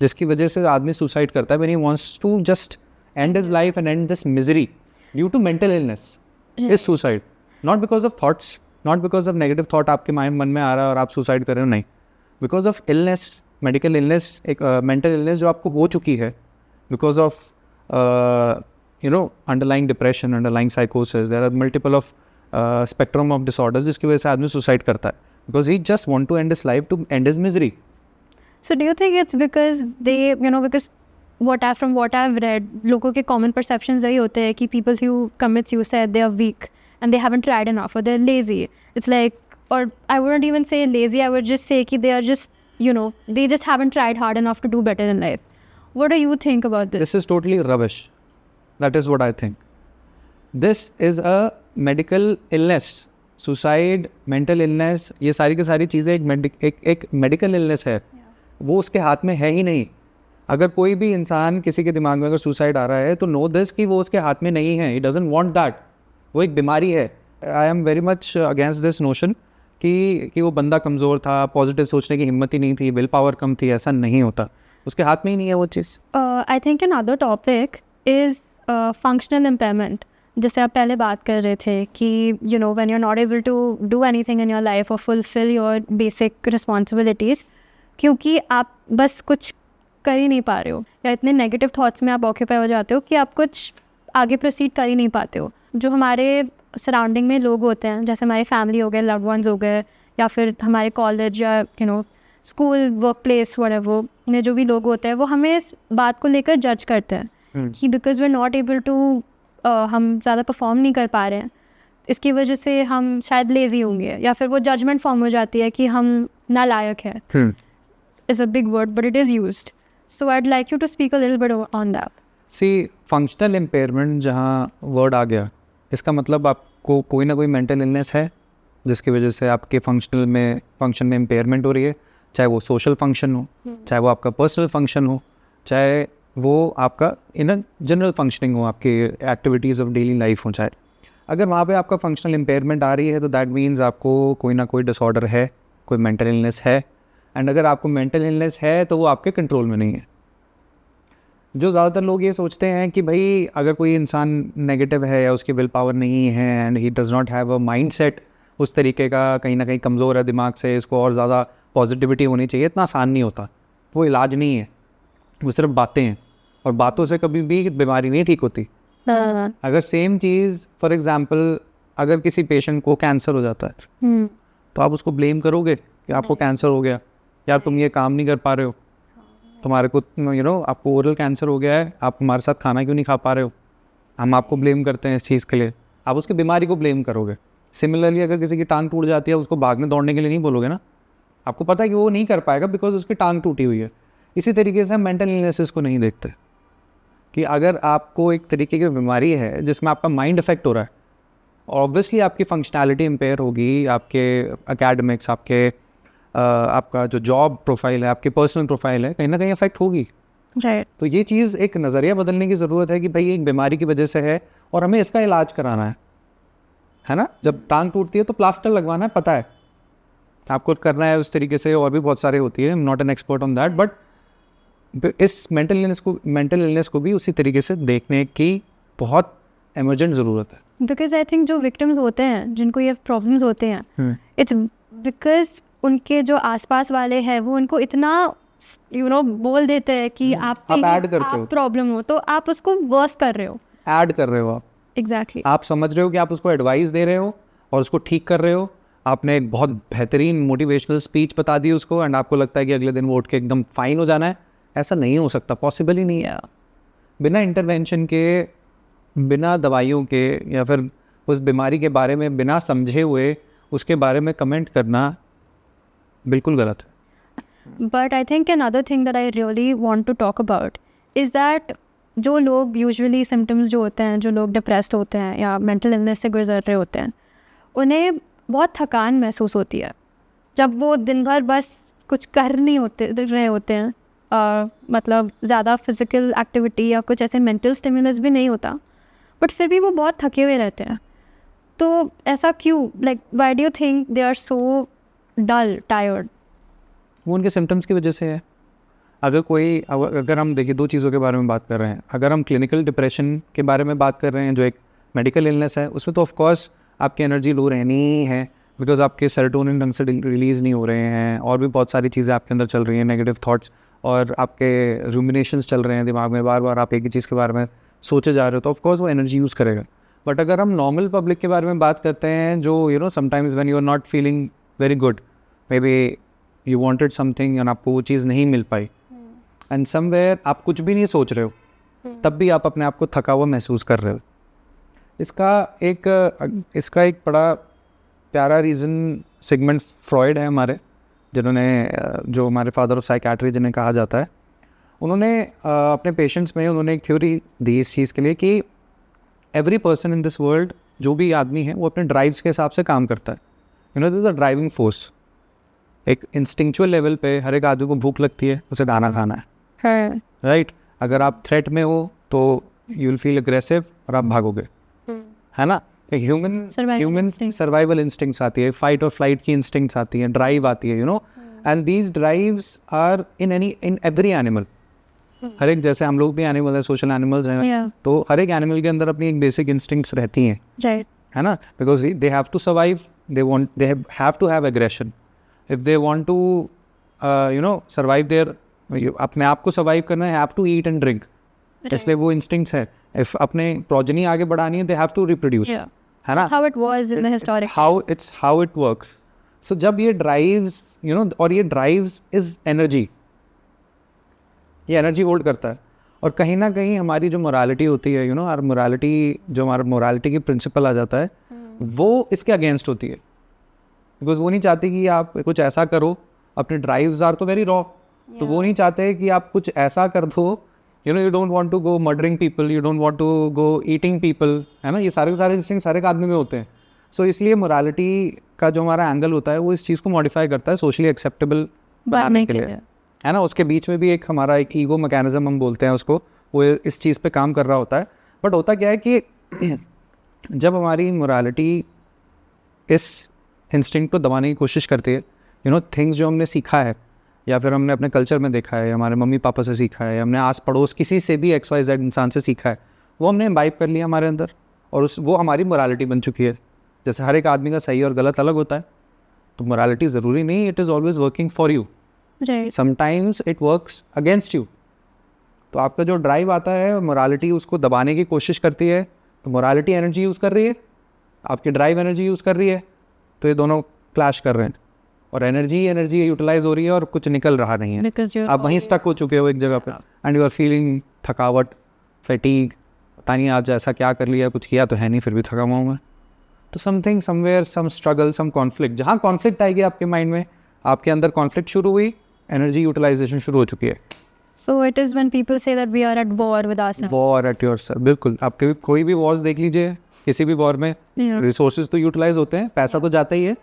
जिसकी वजह से आदमी सुसाइड करता है. When he wants to just end his life and end this misery due to mental illness is suicide. Not because of thoughts, not because of negative thought आपके मन में आ रहा है और आप सुसाइड कर रहे हो. नहीं, because of illness, medical illness, एक मेंटल इलनेस जो आपको हो चुकी है because of underlying depression, underlying साइकोसिस. There are multiple of spectrum of disorders जिसकी वजह से आदमी सुसाइड करता है because he just want to end his life, to end his misery. So do you think it's because they, because from what I've read, लोगों के common perceptions यही होते हैं कि people who commit suicide, they are weak and they haven't tried enough or they're lazy. It's like, or I wouldn't even say lazy, I would just say कि they are just, they just haven't tried hard enough to do better in life. What do you think about this? This is totally rubbish. That is what I think. This is a medical illness. Suicide, mental illness, ये सारी की सारी चीज़ें एक medical illness है. वो उसके हाथ में है ही नहीं. अगर कोई भी इंसान किसी के दिमाग में अगर सुसाइड आ रहा है तो नो दिस कि वो उसके हाथ में नहीं है. He doesn't want that. वो एक बीमारी है. I am very much against this notion कि वो बंदा कमज़ोर था, पॉजिटिव सोचने की हिम्मत ही नहीं थी, विल पावर कम थी. ऐसा नहीं होता. उसके हाथ में ही नहीं है वो चीज़. I think another topic is functional impairment. जैसे आप पहले बात कर रहे थे कि when you are not able to do anything in your life और फुलफिल योर बेसिक रिस्पॉन्सिबिलिटीज़, क्योंकि आप बस कुछ कर ही नहीं पा रहे हो या इतने नेगेटिव थॉट्स में आप ऑक्यूपाई हो जाते हो कि आप कुछ आगे प्रोसीड कर ही नहीं पाते हो. जो हमारे सराउंडिंग में लोग होते हैं, जैसे हमारी फैमिली हो गए, लव्ड वंस हो गए, या फिर हमारे कॉलेज या स्कूल, वर्क प्लेस, व्हाटएवर में जो भी लोग होते हैं, वो हमें इस बात को लेकर जज करते हैं कि because we are not able to, हम ज़्यादा परफॉर्म नहीं कर पा रहे हैं, इसकी वजह से हम शायद लेज़ी होंगे, या फिर वो जजमेंट फॉर्म हो जाती है कि हम नालायक हैं. Is a big word, but it is used. So I'd like you to speak a little bit on that. See, functional impairment जहाँ वर्ड आ गया, इसका मतलब आपको कोई ना कोई मेंटल इलनेस है जिसकी वजह से आपके फंक्शन में इम्पेयरमेंट हो रही है. चाहे वो सोशल फंक्शन हो, चाहे वो आपका पर्सनल फंक्शन हो, चाहे वो आपका इन अ जनरल फंक्शनिंग हो, आपकी एक्टिविटीज़ ऑफ डेली लाइफ हो. चाहे अगर वहाँ पे आपका फंक्शनल इम्पेयरमेंट आ रही है तो दैट मीन्स आपको कोई ना कोई डिसऑर्डर है, कोई मेंटल इलनेस है. एंड अगर आपको मेंटल इलनेस है तो वो आपके कंट्रोल में नहीं है. जो ज़्यादातर लोग ये सोचते हैं कि भाई अगर कोई इंसान नेगेटिव है या उसकी विल पावर नहीं है and he does not have a mind set उस तरीके का कहीं ना कहीं कमज़ोर है दिमाग से, इसको और ज़्यादा पॉजिटिविटी होनी चाहिए, इतना आसान नहीं होता। वो इलाज नहीं है, वो सिर्फ बातें हैं, और बातों से कभी भी बीमारी नहीं ठीक होती। अगर सेम चीज़ फॉर एग्जांपल अगर किसी पेशेंट को कैंसर हो जाता है तो आप उसको ब्लेम करोगे कि आपको कैंसर हो गया, या तुम ये काम नहीं कर पा रहे हो, तुम्हारे को आपको ओरल कैंसर हो गया है, आप हमारे साथ खाना क्यों नहीं खा पा रहे हो, हम आपको ब्लेम करते हैं इस चीज़ के लिए, आप उसकी बीमारी को ब्लेम करोगे। सिमिलरली अगर किसी की टांग टूट जाती है, उसको भागने दौड़ने के लिए नहीं बोलोगे ना, आपको पता है कि वो नहीं कर पाएगा बिकॉज उसकी टांग टूटी हुई है। इसी तरीके से हम मेंटल इलनेसेस को नहीं देखते कि अगर आपको एक तरीके की बीमारी है जिसमें आपका माइंड अफेक्ट हो रहा है, ऑब्वियसली आपकी फंक्शनैलिटी इम्पेयर होगी, आपके एकेडमिक्स, आपका जो जॉब प्रोफाइल है, आपकी पर्सनल प्रोफाइल है, कहीं ना कहीं अफेक्ट होगी। राइट। तो ये चीज़ एक नज़रिया बदलने की ज़रूरत है कि भाई एक बीमारी की वजह से है और हमें इसका इलाज कराना है ना। जब टांग टूटती है तो प्लास्टर लगवाना है, पता है आपको करना है उस तरीके से, और भी बहुत सारे होती है, आई am not an expert on that, but इस मेंटल इलनेस को भी उसी तरीके से देखने की बहुत एमरजेंट ज़रूरत है। बिकॉज आई थिंक जो विक्टिम्स होते हैं, जिनको ये प्रॉब्लम्स होते हैं, इट्स बिकॉज उनके जो आसपास वाले हैं वो उनको इतना बोल देते हैं कि आप ऐड करते हो, प्रॉब्लम हो तो आप उसको वर्स कर रहे हो, ऐड कर रहे हो आप। एग्जैक्टली। आप समझ रहे हो कि आप उसको एडवाइस दे रहे हो और उसको ठीक कर रहे हो, आपने एक बहुत बेहतरीन मोटिवेशनल स्पीच बता दी उसको, एंड आपको लगता है कि अगले दिन वो उठ के एकदम फाइन हो जाना है। ऐसा नहीं हो सकता, पॉसिबल ही नहीं है। बिना इंटरवेंशन के, बिना दवाइयों के, या फिर उस बीमारी के बारे में बिना समझे हुए उसके बारे में कमेंट करना बिल्कुल गलत है। But I think another thing that I really want to talk about is that जो लोग यूजुअली सिम्टम्स जो होते हैं, जो लोग डिप्रेस्ड होते हैं या मेंटल इलनेस से गुजर रहे होते हैं, उन्हें बहुत थकान महसूस होती है जब वो दिन भर बस कुछ कर नहीं रहे होते हैं। मतलब ज़्यादा फिज़िकल एक्टिविटी या कुछ ऐसे मेंटल स्टिमुलस भी नहीं होता, बट फिर भी वो बहुत थके हुए रहते हैं। तो ऐसा क्यों? Like why do you think they are so dull, tired? वो उनके सिम्टम्स की वजह से है। अगर हम देखिए, दो चीज़ों के बारे में बात कर रहे हैं। अगर हम क्लिनिकल डिप्रेशन के बारे में बात कर रहे हैं, जो एक मेडिकल इलनेस है, उसमें तो ऑफकोर्स आपकी एनर्जी लो रहनी है, बिकॉज आपके सेरोटोनिन ढंग से रिलीज़ नहीं हो रहे हैं, और भी बहुत सारी चीज़ें आपके अंदर चल रही हैं, नेगेटिव थॉट्स, और आपके रूमिनेशंस चल रहे हैं दिमाग में, बार बार आप एक ही चीज़ के बारे में सोचे जा रहे हो, तो ऑफकोर्स वो एनर्जी यूज़ करेगा। बट अगर हम नॉर्मल पब्लिक के बारे में बात करते हैं, जो sometimes when you are not feeling very good, maybe you wanted something and आपको वो चीज़ नहीं मिल पाई, एंड समवेयर आप कुछ भी नहीं सोच रहे हो, तब भी आप अपने आप को थका हुआ महसूस कर रहे हो। इसका एक बड़ा प्यारा रीज़न सिगमंड फ्रॉइड है हमारे, जो हमारे फादर ऑफ साइकेट्री जिन्हें कहा जाता है। उन्होंने अपने पेशेंट्स में उन्होंने एक थ्योरी दी इस चीज़ के लिए कि every person in this world, जो भी आदमी है, वो अपने ड्राइव्स के हिसाब से काम करता है। This is a driving force. एक इंस्टिंक्चुअल लेवल पे हर एक आदमी को भूख लगती है, उसे खाना खाना है, राइट? अगर आप थ्रेट में हो तो यू विल फील अग्रेसिव और आप भागोगे, है ना? एक ह्यूमन सर्वाइवल इंस्टिंक्ट्स आती है, फाइट और फ्लाइट की इंस्टिंक्ट्स आती हैं, ड्राइव आती है, and these drives are in every animal. हर एक, जैसे हम लोग भी एनिमल है, सोशल एनिमल्स हैं, तो हर एक एनिमल के अंदर अपनी एक बेसिक इंस्टिंक्ट्स रहती हैं, राइट, है ना? Because they have to survive, they have to have aggression if they want to survive there, अपने आप को सर्वाइव करना है, have to eat and drink, इसलिए वो इंस्टिंक्ट्स है। इफ अपने प्रोजेनी आगे बढ़ानी है, दे हैव टू रिप्रोड्यूस, है ना? how it was in the historic how it works. So जब ये drives, और ये drives is energy, ये एनर्जी होल्ड करता है, और कहीं ना कहीं हमारी जो मोरालिटी होती है, और मोरालिटी, जो हमारा मोरालिटी की प्रिंसिपल आ जाता है, वो इसके अगेंस्ट होती है, बिकॉज वो नहीं चाहती कि आप कुछ ऐसा करो। अपने ड्राइव्स आर तो वेरी रॉ, तो वो नहीं चाहते कि आप कुछ ऐसा कर दो, you don't want to go murdering people, you don't want to go eating people, है ना? ये सारे इंस्टिंक्ट सारे आदमी में होते हैं। सो इसलिए मोरालिटी का जो हमारा एंगल होता है, वो इस चीज़ को मॉडिफाई करता है सोशली एक्सेप्टेबल बनाने के लिए, है ना? उसके बीच में भी एक हमारा एक ईगो मैकेनिज्म हम बोलते हैं उसको, वो इस चीज़ पे काम कर रहा होता है। बट होता क्या है कि जब हमारी मोरालिटी इस इंस्टिंक्ट को दबाने की कोशिश करती है, थिंग्स जो हमने सीखा है, या फिर हमने अपने कल्चर में देखा है, हमारे मम्मी पापा से सीखा है, हमने आस पड़ोस किसी से भी XYZ इंसान से सीखा है, वो हमने इम्बाइब कर लिया हमारे अंदर, और वो हमारी मोरालिटी बन चुकी है। जैसे हर एक आदमी का सही और गलत अलग होता है, तो मोरालिटी ज़रूरी नहीं it is always working for you, right sometimes it works against you. तो आपका जो ड्राइव आता है, मोरालिटी उसको दबाने की कोशिश करती है, तो मोरालिटी एनर्जी यूज़ कर रही है, आपकी ड्राइव एनर्जी यूज़ कर रही है, तो ये दोनों क्लैश कर रहे हैं और एनर्जी यूटिलाइज हो रही है और कुछ निकल रहा नहीं है। बिकॉज आप वहीं स्टक हो चुके हो एक जगह पे एंड यू आर फीलिंग थकावट, फैटीग, पता नहीं आज ऐसा क्या कर लिया, कुछ किया तो है नहीं फिर भी थका हुआ हूँ मैं। तो समथिंग समवेयर सम स्ट्रगल सम कॉन्फ्लिक्ट, जहाँ कॉन्फ्लिक्ट आएगी आपके माइंड में, आपके अंदर कॉन्फ्लिक्ट शुरू हुई, एनर्जी यूटिलाइजेशन शुरू हो चुकी है। So it is when people say that we are at war with ourselves. War at yourself, बिल्कुल। आपके कोई भी वॉर्स देख लीजिए, किसी भी वॉर में रिसोर्सेज तो यूटिलाइज होते हैं, पैसा तो जाता ही है।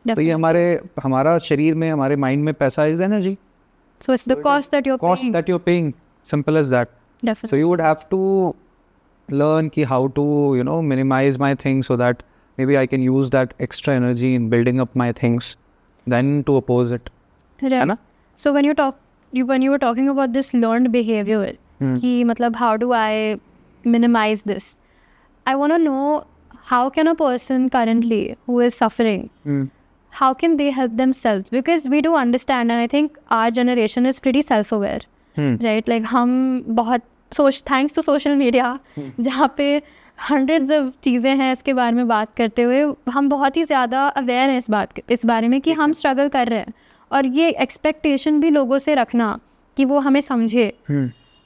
तो ये हमारा शरीर में, हमारे माइंड में पैसा is energy, So it's the cost that you're cost paying. that you're paying, simple as that. Definitely. So you would have to learn ki how to minimize my things so that maybe I can use that extra energy in building up my things then to oppose it. Right. है ना? So when you were talking about this learned behavior, कि मतलब how do I minimize this? I want to know how can a person currently who is suffering, how can they help themselves? Because we do understand, and I think our generation is pretty self-aware, right? Like हम बहुत thanks to social media, जहाँ पे hundreds of चीज़ें हैं इसके बारे में बात करते हुए, हम बहुत ही ज़्यादा aware हैं इस बारे में कि हम struggle कर रहे हैं, और ये expectation भी लोगों से रखना कि वो हमें समझे,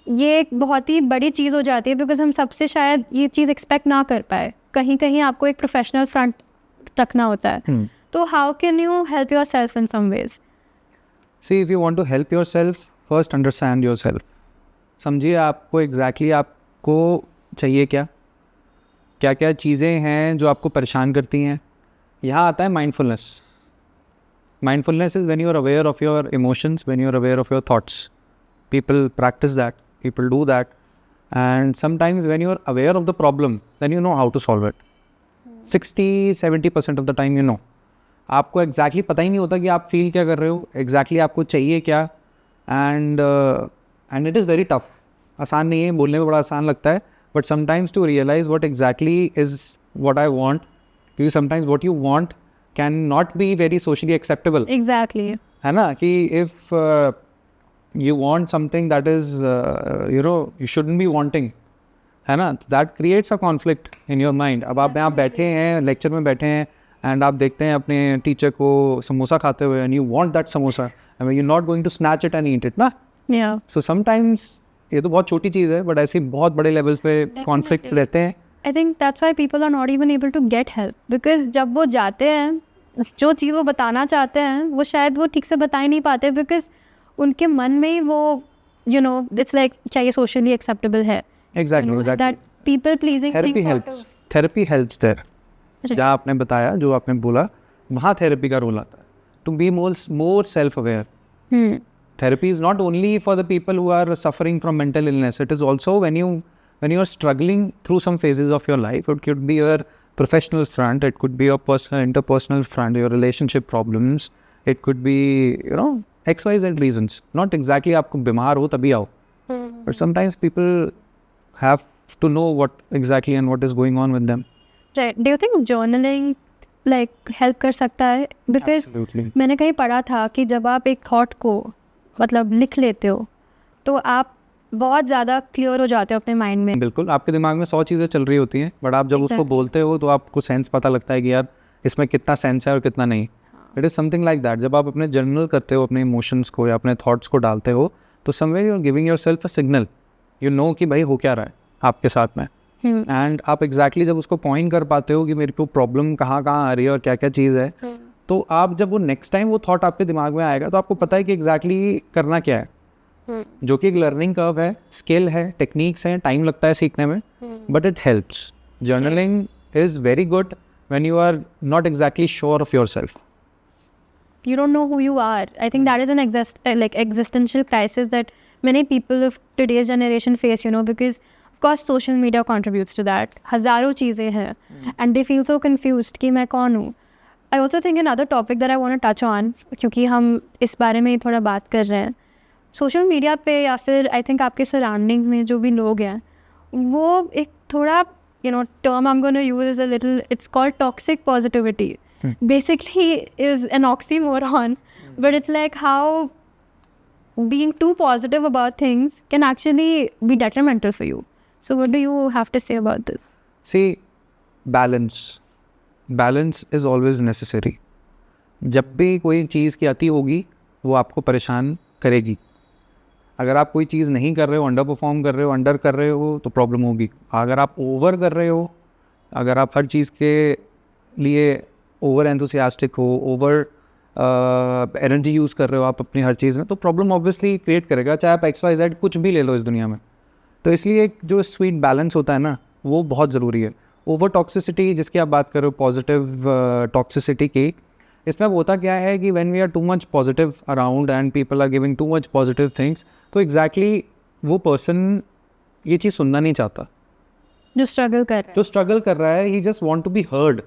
ये एक बहुत ही बड़ी चीज़ हो जाती है, बिकॉज हम सबसे शायद ये चीज़ एक्सपेक्ट ना कर पाए। कहीं कहीं आपको एक प्रोफेशनल फ्रंट रखना होता है। तो how can you help yourself in some ways? See, if you want to help yourself, first understand yourself. समझिए आपको exactly आपको चाहिए क्या, क्या क्या चीज़ें हैं जो आपको परेशान करती हैं। यहाँ आता है mindfulness. Mindfulness is when you are aware of your emotions, when you are aware of your thoughts. People practice that, people do that, and sometimes when you are aware of the problem, then you know how to solve it. 60-70% of the time you know. आपको exactly पता ही नहीं होता कि आप feel क्या कर रहे हो, exactly आपको चाहिए क्या, and it is very tough. आसान नहीं है, बोलने में बड़ा आसान लगता है, but sometimes to realize what exactly is what I want, because sometimes what you want can not be very socially acceptable. Exactly. है ना, कि if you want something that is you shouldn't be wanting, है ना, that creates a conflict in your mind. अब आप यहाँ बैठे हैं, लेक्चर में बैठे हैं, एंड आप देखते हैं अपने टीचर को समोसा खाते हुए, and you want that samosa, and you not going to snatch it and eat it ना। Yeah. सो समटाइम्स ये तो बहुत छोटी चीज़ है, बट ऐसी बहुत बड़े लेवल्स पे कॉन्फ्लिक्ट्स रहते हैं। I think that's why people are not even able to get help, because जब वो जाते हैं, जो चीज़ वो बताना चाहते हैं वो शायद वो ठीक से बता ही नहीं पाते, बिकॉज उनके मन में ही वो it's like क्या ये socially acceptable है। Exactly That people pleasing therapy helps there. जहाँ आपने बताया, जो आपने बोला, वहाँ थेरेपी का रोल आता है, to be more self aware. Therapy is not only for the people who are suffering from mental illness. It is also when you are struggling through some phases of your life. It could be your professional front, it could be your personal, interpersonal front, your relationship problems. It could be, XYZ reasons. Not exactly आपको बीमार हो तभी आओ. But sometimes people have to know what exactly and what is going on with them. Right. Do you think journaling help कर सकता है? Because Absolutely. मैंने कहीं पढ़ा था कि जब आप एक थॉट को मतलब लिख लेते हो तो आप बहुत ज़्यादा क्लियर हो जाते हो अपने माइंड में। बिल्कुल, आपके दिमाग में 100 चीज़ें चल रही होती हैं, बट आप जब उसको बोलते हो तो आपको सेंस पता लगता है कि यार इसमें कितना सेंस है और कितना नहीं। It is something like that. जब आप अपने जर्नल करते हो, अपने इमोशंस को या अपने थॉट्स को डालते हो, तो somewhere you are giving yourself a signal, you know कि भाई हो क्या रहा है आपके साथ में। एंड आप एग्जैक्टली जब उसको पॉइंट कर पाते हो कि मेरे को प्रॉब्लम कहाँ आ रही है और क्या क्या चीज़ है, तो आप जब वो नेक्स्ट टाइम वो थॉट आपके दिमाग में आएगा तो आपको पता है कि एग्जैक्टली करना क्या है। जो कि एक लर्निंग कर्व है, स्किल है, टेक्निक्स हैं, टाइम लगता है सीखने में, but it helps. Journaling is very good when you are not exactly sure of yourself. You don't know who you are. I think that is an existential crisis that many people of today's generation face, because of course social media contributes to that. हज़ारों चीज़ें हैं and they feel so confused कि मैं कौन हूँ। I also think another topic that I want to touch on, क्योंकि हम इस बारे में ही थोड़ा बात कर रहे हैं, सोशल मीडिया पे या फिर आई थिंक आपके सराउंडिंग्स में जो भी लोग हैं, वो एक थोड़ा term I'm going to use is it's called toxic positivity. Basically is an oxymoron, but it's like how being too positive about things can actually be detrimental for you. So what do you have to say about this? See, balance is always necessary. जब भी कोई चीज़ की अति होगी वो आपको परेशान करेगी. अगर आप कोई चीज़ नहीं कर रहे हो, अंडर परफॉर्म कर रहे हो, अंडर कर रहे हो तो प्रॉब्लम होगी. अगर आप ओवर कर रहे हो, अगर आप हर चीज़ के लिए ओवर एंथुसियास्टिक हो, ओवर एनर्जी यूज़ कर रहे हो आप अपनी हर चीज़ में, तो प्रॉब्लम ऑब्वियसली क्रिएट करेगा. चाहे आप XYZ कुछ भी ले लो इस दुनिया में. तो इसलिए एक जो स्वीट बैलेंस होता है ना, वो बहुत ज़रूरी है. ओवर टॉक्सिसिटी जिसकी आप बात कर रहे हो, पॉजिटिव टॉक्सिसिटी की, इसमें अब होता क्या है कि when we are too much positive around and people are giving too much positive things, तो एग्जैक्टली वो पर्सन ये चीज़ सुनना नहीं चाहता. जो स्ट्रगल कर रहा है, he just want to be heard.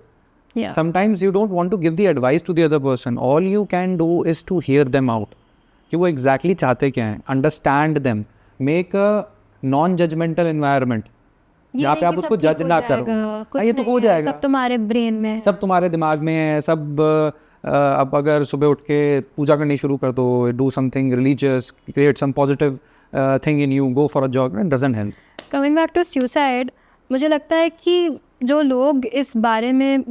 Yeah. Sometimes you don't want to give the advice to the other person. All you can do is to hear them out. कि वो exactly चाहते क्या हैं. Understand them. Make a non-judgmental environment. जहाँ पे आप उसको जज ना करो. ये तो हो जाएगा. सब तुम्हारे ब्रेन में है. सब तुम्हारे दिमाग में है. सब अब अगर सुबह उठ के पूजा करनी शुरू कर दो, do something religious, create some positive thing in you, go for a jog, it doesn't help. Coming back to suicide, मुझे लगता है कि जो लोग इस बारे में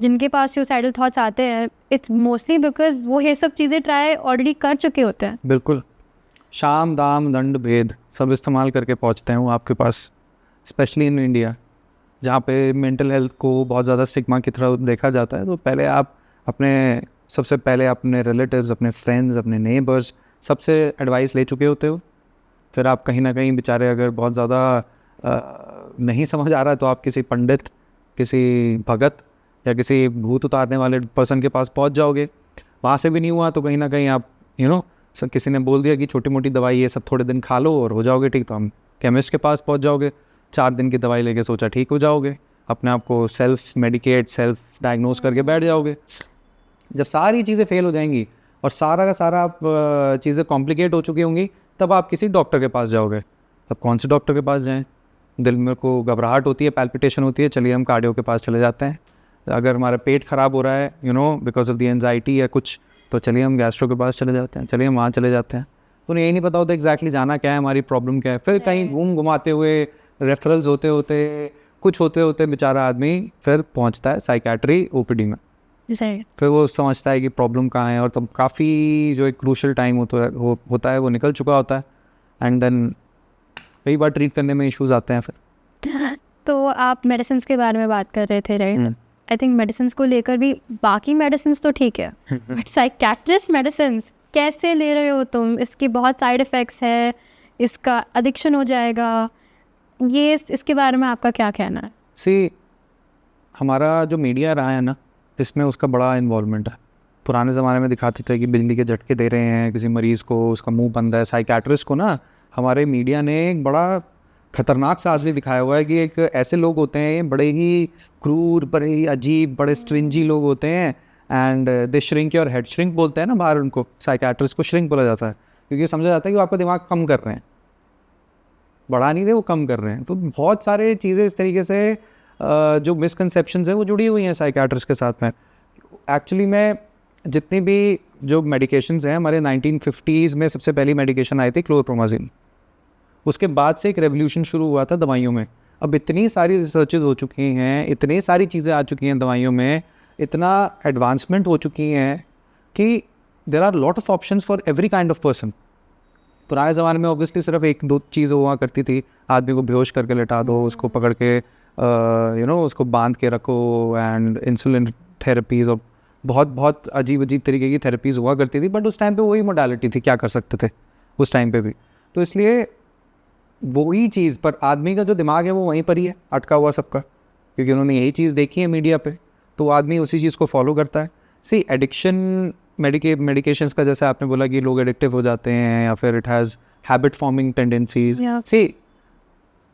जिनके पास सुसाइडल थॉट्स आते हैं, इट्स मोस्टली बिकॉज वो ये सब चीज़ें ट्राई ऑलरेडी कर चुके होते हैं. बिल्कुल. शाम दाम दंड भेद सब इस्तेमाल करके पहुंचते हैं वो आपके पास, स्पेशली इन इंडिया जहाँ पे मेंटल हेल्थ को बहुत ज़्यादा स्टिग्मा की तरह देखा जाता है. तो पहले आप सबसे पहले अपने रिलेटिव्स, अपने फ्रेंड्स, अपने नेबर्स सबसे एडवाइस ले चुके होते हो. फिर आप कहीं ना कहीं बेचारे अगर बहुत ज़्यादा नहीं समझ आ रहा है तो आप किसी पंडित, किसी भगत या किसी भूत उतारने वाले पर्सन के पास पहुंच जाओगे. वहाँ से भी नहीं हुआ तो कहीं ना कहीं आप किसी ने बोल दिया कि छोटी मोटी दवाई ये सब थोड़े दिन खा लो और हो जाओगे ठीक, तो हम केमिस्ट के पास पहुंच जाओगे. 4 दिन की दवाई लेके सोचा ठीक हो जाओगे, अपने आप को सेल्फ मेडिकेट, सेल्फ डायग्नोज करके बैठ जाओगे. जब सारी चीज़ें फेल हो जाएंगी और सारा का सारा आप चीज़ें कॉम्प्लिकेट हो चुकी होंगी, तब आप किसी डॉक्टर के पास जाओगे. तब कौन से डॉक्टर के पास जाएँ? दिल में को घबराहट होती है, पैल्पिटेशन होती है, चलिए हम कार्डियो के पास चले जाते हैं. अगर हमारा पेट ख़राब हो रहा है बिकॉज ऑफ द एंजाइटी या कुछ, तो चलिए हम गैस्ट्रो के पास चले जाते हैं, चलिए हम वहाँ चले जाते हैं. तो उन्हें यही नहीं पता होता एग्जैक्टली जाना क्या है, हमारी प्रॉब्लम क्या है. फिर कहीं घुमाते हुए, रेफरल्स होते होते, कुछ होते होते बेचारा आदमी फिर पहुँचता है साइकेट्री OPD में. फिर वो समझता है कि प्रॉब्लम कहाँ है, और तब काफ़ी जो एक क्रूशल टाइम होता है वो निकल चुका होता है. एंड देन कई बार ट्रीट करने में इश्यूज आते हैं. फिर तो आप मेडिसिन के बारे में बात कर रहे थे, राइट? आई थिंक मेडिसिन को लेकर भी, बाकी मेडिसिन तो ठीक है, बट साइकेट्रिस्ट मेडिसिन कैसे ले रहे हो तुम? इसके बहुत साइड इफ़ेक्ट्स है, इसका एडिक्शन हो जाएगा, ये इसके बारे में आपका क्या कहना है? सी, हमारा जो मीडिया रहा है ना, इसमें उसका बड़ा इन्वॉल्वमेंट है. पुराने ज़माने में दिखाते थे कि बिजली के झटके दे रहे हैं किसी मरीज़ को, उसका मुंह बंद है. साइकेट्रिस्ट को ना हमारे मीडिया ने एक बड़ा खतरनाक सा आदमी दिखाया हुआ है कि एक ऐसे लोग होते हैं, बड़े ही क्रूर, बड़े ही अजीब, बड़े स्ट्रिंजी लोग होते हैं. And they shrink your head, shrink बोलते हैं ना बाहर उनको, साइकेट्रिस्ट को श्रिंक बोला जाता है, क्योंकि समझा जाता है कि वो आपका दिमाग कम कर रहे हैं, बढ़ा नहीं रहे, वो कम कर रहे हैं. तो बहुत सारे चीज़ें इस तरीके से जो मिसकंसेप्शंस हैं वो जुड़ी हुई हैं साइकेट्रिस्ट के साथ में. एक्चुअली में जितनी भी जो मेडिकेशंस हैं, हमारे 1950s में सबसे पहली मेडिकेशन आई थी क्लोरप्रोमाज़िन. उसके बाद से एक रेवोल्यूशन शुरू हुआ था दवाइयों में. अब इतनी सारी रिसर्चेज हो चुकी हैं, इतनी सारी चीज़ें आ चुकी हैं दवाइयों में, इतना एडवांसमेंट हो चुकी हैं कि there are lot of options for every kind of person. पुराने ज़माने में ऑब्वियसली सिर्फ 1-2 चीज़ हुआ करती थी. आदमी को बेहोश करके लेटा दो, उसको पकड़ के उसको बांध के रखो, एंड इंसुलिन थेरेपीज़ और बहुत अजीब तरीके की थेरेपीज़ हुआ करती थी. बट उस टाइम पे वही मोडालिटी थी, क्या कर सकते थे उस टाइम पे भी. तो इसलिए वही चीज़ पर आदमी का जो दिमाग है वो वहीं पर ही है अटका हुआ सबका, क्योंकि उन्होंने यही चीज़ देखी है मीडिया पे, तो आदमी उसी चीज़ को फॉलो करता है. सी, एडिक्शन मेडिकेशंस का, जैसे आपने बोला कि लोग एडिक्टिव हो जाते हैं या फिर it has habit forming tendencies. See,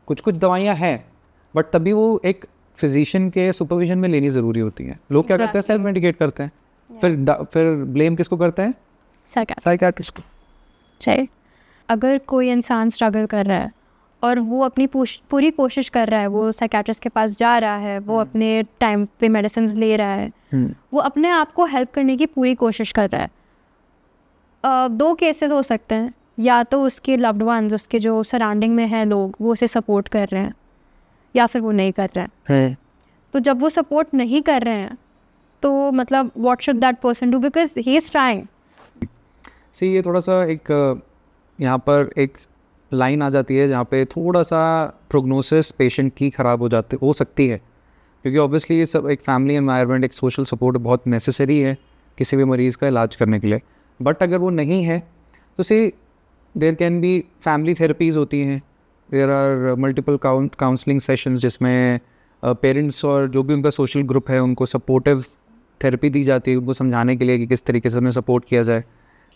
कुछ दवाइयाँ हैं, बट तभी वो एक फिजिशियन के सुपरविजन में लेनी ज़रूरी होती हैं. लोग क्या करते हैं, सेल्फ मेडिकेट करते हैं. फिर ब्लेम किसको करते हैं? साइकेट्रिस्ट को. अगर कोई इंसान स्ट्रगल कर रहा है और वो अपनी पूरी कोशिश कर रहा है, वो साइकेट्रिस्ट के पास जा रहा है, वो अपने टाइम पे मेडिसिन ले रहा है, वो अपने आप को हेल्प करने की पूरी कोशिश कर रहा है। दो केसेस हो सकते हैं, या तो उसके लव्ड वंस, उसके जो सराउंडिंग में हैं लोग, वो उसे सपोर्ट कर रहे हैं, या फिर वो नहीं कर रहे हैं। तो जब वो सपोर्ट नहीं कर रहे हैं तो मतलब what should that person do, because he is trying. See ये थोड़ा सा एक यहाँ पर एक लाइन आ जाती है जहाँ पे थोड़ा सा प्रोग्नोसिस पेशेंट की ख़राब हो सकती है, क्योंकि ऑब्वियसली ये सब एक फैमिली एनवायरनमेंट, एक सोशल सपोर्ट बहुत नेसेसरी है किसी भी मरीज़ का इलाज करने के लिए। बट अगर वो नहीं है तो see there can be family therapies होती हैं, there are multiple counselling sessions जिसमें पेरेंट्स और जो भी उनका सोशल ग्रुप है उनको सपोर्टिव थेरेपी दी जाती है, उनको समझाने के लिए कि किस तरीके से उन्हें सपोर्ट किया जाए।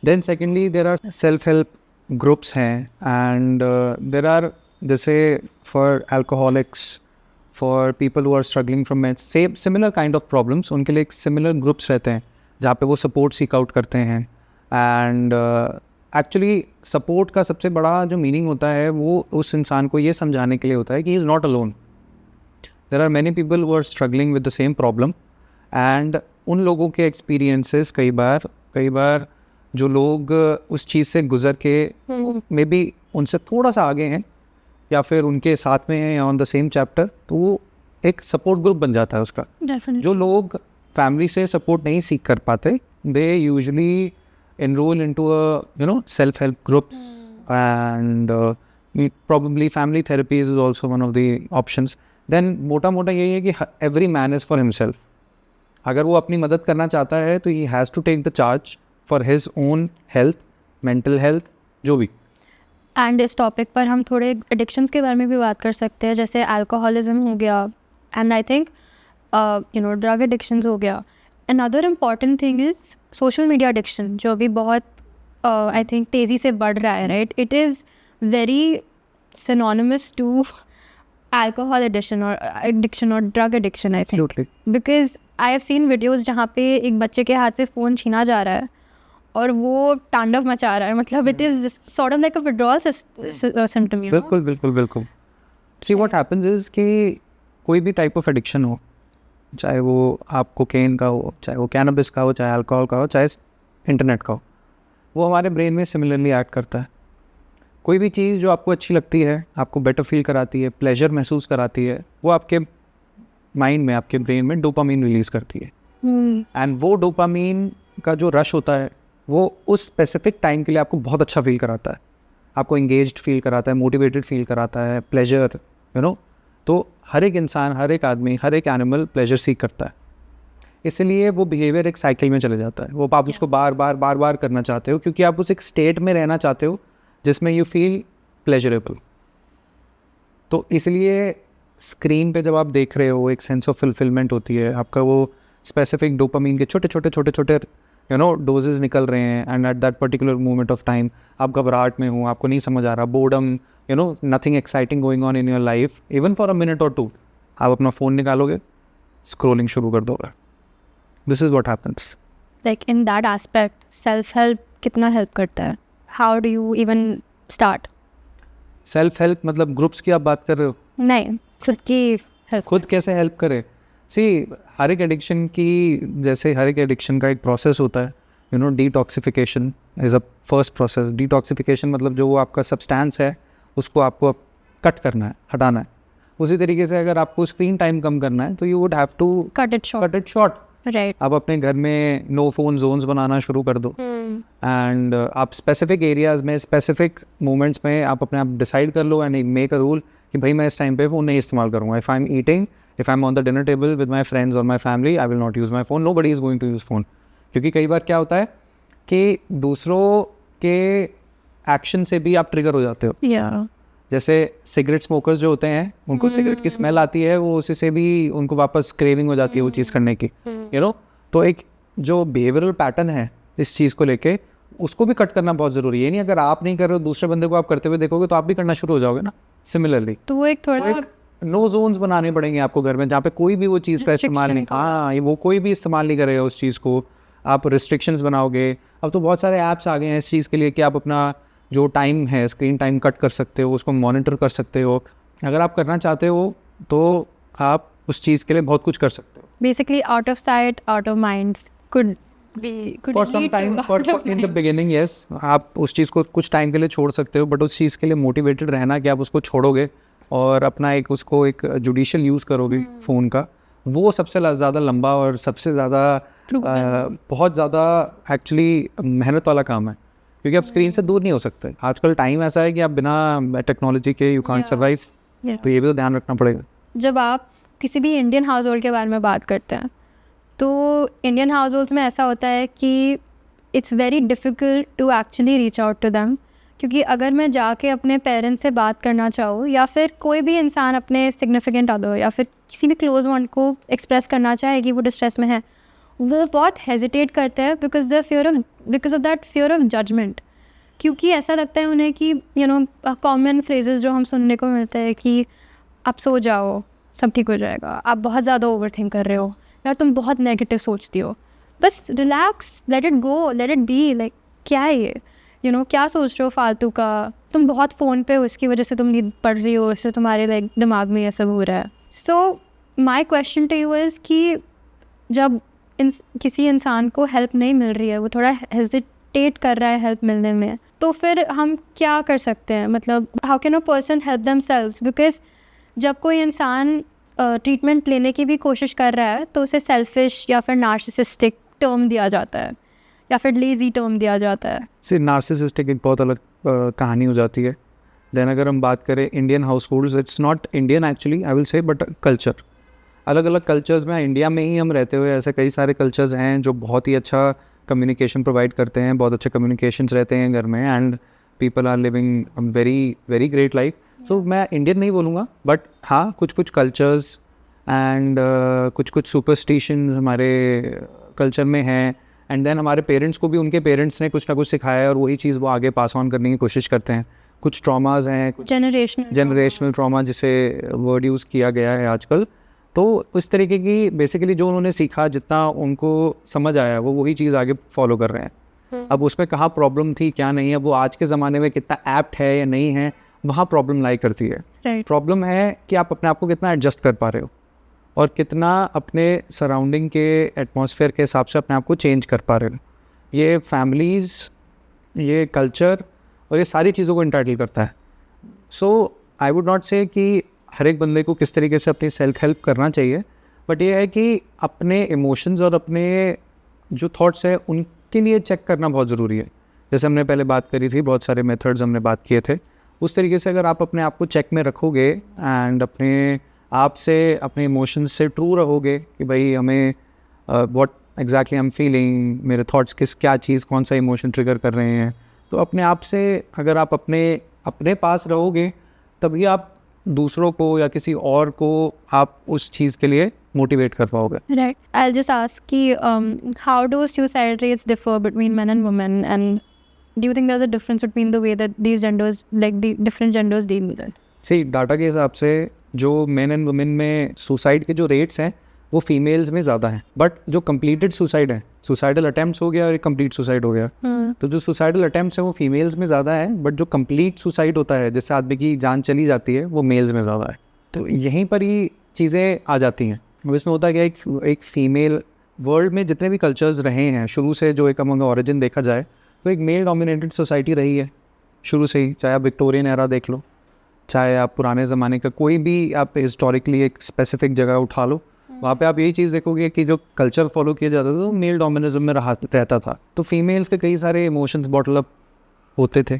Then secondly there are self help groups हैं, एंड देयर आर जैसे for alcoholics, for people who are struggling from same similar kind of problems, उनके लिए एक सिमिलर ग्रुप्स रहते हैं जहाँ पे वो सपोर्ट सीक आउट करते हैं। एंड एक्चुअली सपोर्ट का सबसे बड़ा जो मीनिंग होता है वो उस इंसान को ये समझाने के लिए होता है कि he is not alone. There are many people who are struggling with the same problem, and उन लोगों के एक्सपीरियंसेस कई बार जो लोग उस चीज़ से गुजर के मे बी उनसे थोड़ा सा आगे हैं या फिर उनके साथ में हैं या ऑन द सेम चैप्टर, तो वो एक सपोर्ट ग्रुप बन जाता है उसका। जो लोग फैमिली से सपोर्ट नहीं सीख कर पाते, they usually enroll into a self-help groups, and probably family therapy is also one of the options. Then मोटा यही है कि every man is for himself. अगर वो अपनी मदद करना चाहता है तो he has to take the charge for his own health, mental health, जो भी। एंड इस टॉपिक पर हम थोड़े एडिक्शंस के बारे में भी बात कर सकते हैं, जैसे अल्कोहलिज्म हो गया, and I think drug addictions हो गया। Another important thing is social media addiction, जो अभी बहुत आई थिंक तेज़ी से बढ़ रहा है, right? It is very synonymous to alcohol addiction और drug addiction, I think, because I have seen videos जहाँ पे एक बच्चे के हाथ से फ़ोन छीना जा रहा है और वो तांडव मचा रहा है, मतलब it is sort of like a withdrawal symptom. बिल्कुल। सी व्हाट हैपेंस इज़ कि कोई भी टाइप ऑफ एडिक्शन हो, चाहे वो आप कोकेन का हो, चाहे वो कैनबिस का हो, चाहे अल्कोहल का हो, चाहे इंटरनेट का हो, वो हमारे ब्रेन में सिमिलरली एक्ट करता है। कोई भी चीज़ जो आपको अच्छी लगती है, आपको बेटर फील कराती है, प्लेजर महसूस कराती है, वो आपके माइंड में, आपके ब्रेन में डोपामीन रिलीज़ करती है। एंड वो डोपामीन का जो रश होता है वो उस स्पेसिफिक टाइम के लिए आपको बहुत अच्छा फील कराता है, आपको इंगेज्ड फील कराता है, मोटिवेटेड फील कराता है, प्लेजर, तो हर एक इंसान, हर एक आदमी, हर एक एनिमल प्लेजर सीक करता है, इसलिए वो बिहेवियर एक साइकिल में चले जाता है। वो आप उसको बार बार करना चाहते हो, क्योंकि आप उस एक स्टेट में रहना चाहते हो जिसमें यू फील प्लेजरेबल। तो इसलिए स्क्रीन पे जब आप देख रहे हो एक सेंस ऑफ फुलफिलमेंट होती है, आपका वो स्पेसिफिक डोपामीन के छोटे डोजेज निकल रहे हैं, and at that particular moment of time आप घबराहट में हो, आपको नहीं समझ आ रहा, boredom, nothing exciting going on in your life, even for a minute और टू, आप अपना फ़ोन निकालोगे, स्क्रोलिंग शुरू कर दोगे। This is what happens. Like in that aspect self help कितना हेल्प करता है? How do you even start? Self help मतलब ग्रुप्स की आप बात कर रहे हो? नहीं, खुद की हेल्प। खुद कैसे हेल्प करे? सी हर एक एडिक्शन की, जैसे हर एक एडिक्शन का एक प्रोसेस होता है, detoxification is a first process. Detoxification मतलब जो वो आपका सब्सटेंस है उसको आपको कट करना है, हटाना है। उसी तरीके से अगर आपको स्क्रीन टाइम कम करना है तो you would have to cut it short. Right. आप अपने घर में नो फोन जोन्स बनाना शुरू कर दो, एंड आप स्पेसिफिक एरियाज में, स्पेसिफिक मोमेंट्स में आप अपने आप डिसाइड कर लो एंड मेक अ रूल कि भाई मैं इस टाइम पे फ़ोन नहीं इस्तेमाल करूँगा। If I am eating, if I am on the dinner table with my friends और my family, I will not use my phone, nobody is going to use phone. क्योंकि कई बार क्या होता है कि दूसरों के एक्शन से भी आप ट्रिगर हो जाते हो। जैसे सिगरेट स्मोकर्स जो होते हैं, उनको सिगरेट की स्मेल आती है, वो उसी से भी उनको वापस क्रेविंग हो जाती है वो चीज़ करने की, तो एक जो बिहेवियरल पैटर्न है इस चीज़ को लेके, उसको भी कट करना बहुत ज़रूरी है। ये नहीं अगर आप नहीं कर रहे हो, दूसरे बंदे को आप करते हुए देखोगे तो आप भी करना शुरू हो जाओगे ना। सिमिलरली तो वो एक थोड़ा नो जोन्स बनाने पड़ेंगे आपको घर में, जहाँ पे कोई भी वो चीज़ का इस्तेमाल नहीं, हाँ, वो कोई भी इस्तेमाल नहीं करेगा उस चीज़ को। आप रिस्ट्रिक्शंस बनाओगे। अब तो बहुत सारे ऐप्स आ गए हैं इस चीज़ के लिए कि आप अपना जो टाइम है, स्क्रीन टाइम कट कर सकते हो, उसको मॉनिटर कर सकते हो। अगर आप करना चाहते हो तो आप उस चीज़ के लिए बहुत कुछ कर सकते हो। Basically, out of sight, out of mind could for some lead to time, out of in the mind. Beginning yes, आप उस चीज़ को कुछ टाइम के लिए छोड़ सकते हो, बट उस चीज़ के लिए मोटिवेटेड रहना कि आप उसको छोड़ोगे और अपना उसको एक जुडिशियल यूज़ करोगे फ़ोन का, वो सबसे ज़्यादा लंबा और सबसे ज़्यादा बहुत ज़्यादा एक्चुअली मेहनत वाला काम है, क्योंकि आप स्क्रीन से दूर नहीं हो सकते। आजकल टाइम ऐसा है कि आप बिना टेक्नोलॉजी के यू कांट सर्वाइव, तो ये भी तो ध्यान रखना पड़ेगा। जब आप किसी भी इंडियन हाउस होल्ड के बारे में बात करते हैं तो इंडियन हाउस होल्ड्स में ऐसा होता है कि it's very difficult to actually reach out to them, क्योंकि अगर मैं जाके अपने पेरेंट्स से बात करना चाहूँ या फिर कोई भी इंसान अपने सिग्निफिकेंट अदर या फिर किसी भी क्लोज वन को एक्सप्रेस करना चाहे कि वो डिस्ट्रेस में है, वो बहुत हेजिटेट करते हैं because of that fear of judgement. क्योंकि ऐसा लगता है उन्हें कि कॉमन फ्रेजेस जो हम सुनने को मिलते हैं कि आप सो जाओ, सब ठीक हो जाएगा, आप बहुत ज़्यादा ओवर थिंक कर रहे हो, यार तुम बहुत नेगेटिव सोचती हो, बस relax, let it go, let it be, like क्या है ये, क्या सोच रहे हो फालतू का, तुम बहुत फ़ोन पे हो, इसकी वजह से तुम नींद पढ़ रही हो, इससे तुम्हारे दिमाग में ये सब हो रहा है। So my question to you is कि जब किसी इंसान को हेल्प नहीं मिल रही है, वो थोड़ा हेजिटेट कर रहा है हेल्प मिलने में, तो फिर हम क्या कर सकते हैं? मतलब how can a person help themselves? Because जब कोई इंसान ट्रीटमेंट लेने की भी कोशिश कर रहा है तो उसे सेल्फिश या फिर नार्सिसिस्टिक टर्म दिया जाता है या फिर लेजी टर्म दिया जाता है। नार्सिसिस्टिक एक बहुत अलग कहानी हो जाती है। देन अगर हम बात करें Indian house holds, it's not Indian actually, I will say, but culture, अलग अलग कल्चर्स में, इंडिया में ही हम रहते हुए ऐसे कई सारे कल्चर्स हैं जो बहुत ही अच्छा कम्युनिकेशन प्रोवाइड करते हैं, बहुत अच्छे कम्युनिकेशंस रहते हैं घर में, and people are living very very great life. सो मैं इंडियन नहीं बोलूँगा, बट हाँ कुछ कुछ कल्चर्स एंड कुछ कुछ सुपरस्टिशंस हमारे कल्चर में हैं, एंड देन हमारे पेरेंट्स को भी उनके पेरेंट्स ने कुछ ना कुछ सिखाया है और वही चीज़ वो आगे पास ऑन करने की कोशिश करते हैं। कुछ ट्रॉमाज हैं, कुछ जनरेशनल ट्रॉमा जिसे वर्ड यूज़ किया गया है आजकल। तो उस तरीके की बेसिकली जो उन्होंने सीखा, जितना उनको समझ आया, वो वही चीज़ आगे फॉलो कर रहे हैं। अब उसमें कहाँ प्रॉब्लम थी क्या नहीं है, वो आज के ज़माने में कितना एप्ट है या नहीं है, वहाँ प्रॉब्लम लाई करती है। प्रॉब्लम है कि आप अपने आप को कितना एडजस्ट कर पा रहे हो और कितना अपने सराउंडिंग के एटमॉस्फेयर के हिसाब से अपने आप को चेंज कर पा रहे हो। ये फैमिलीज़, ये कल्चर और ये सारी चीज़ों को इंटाइटल करता है। सो आई वुड नॉट से कि हर एक बंदे को किस तरीके से अपनी सेल्फ हेल्प करना चाहिए, बट ये है कि अपने इमोशंस और अपने जो थॉट्स हैं उनके लिए चेक करना बहुत ज़रूरी है। जैसे हमने पहले बात करी थी, बहुत सारे मेथड्स हमने बात किए थे, उस तरीके से अगर आप अपने आप को चेक में रखोगे एंड अपने आप से, अपने इमोशंस से ट्रू रहोगे कि भाई हमें what exactly I am feeling, मेरे थॉट्स क्या चीज़, कौन सा इमोशन ट्रिगर कर रहे हैं, तो अपने आप से अगर आप अपने पास रहोगे तभी आप दूसरों को या किसी और को आप उस चीज़ के लिए मोटिवेट कर पाओगे। राइट। आई जस्ट आस्क कि how do suicide rates differ between main and women, and do you think there's a difference between the way that these genders, like the different genders, deal with it? See data के हिसाब से जो men and women में suicide के जो rates हैं वो females में ज़्यादा हैं, बट जो कंप्लीटेड सुसाइड है, सुसाइडल अटैम्प्ट्स हो गया और एक कंप्लीट सुसाइड हो गया, तो जो सुसाइडल अटैम्प्ट्स हैं वो फीमेल्स में ज़्यादा है, बट जो कंप्लीट सुसाइड होता है जिससे आदमी की जान चली जाती है वो मेल्स में ज़्यादा है। तो यहीं पर ही चीज़ें आ जाती हैं। अब इसमें होता है कि एक फीमेल, वर्ल्ड में जितने भी कल्चर्स रहे हैं शुरू से, जो एक अमंग ऑरिजिन देखा जाए तो एक मेल डोमिनेटेड सोसाइटी रही है शुरू से ही। चाहे आप विक्टोरियन एरा देख लो, चाहे आप पुराने ज़माने का कोई भी आप हिस्टोरिकली एक स्पेसिफिक जगह उठा लो, वहाँ पे आप यही चीज़ देखोगे कि जो कल्चर फॉलो किया जाता था वो मेल डोमिनिज्म में रहता था। तो फीमेल्स के कई सारे इमोशंस बॉटल अप होते थे,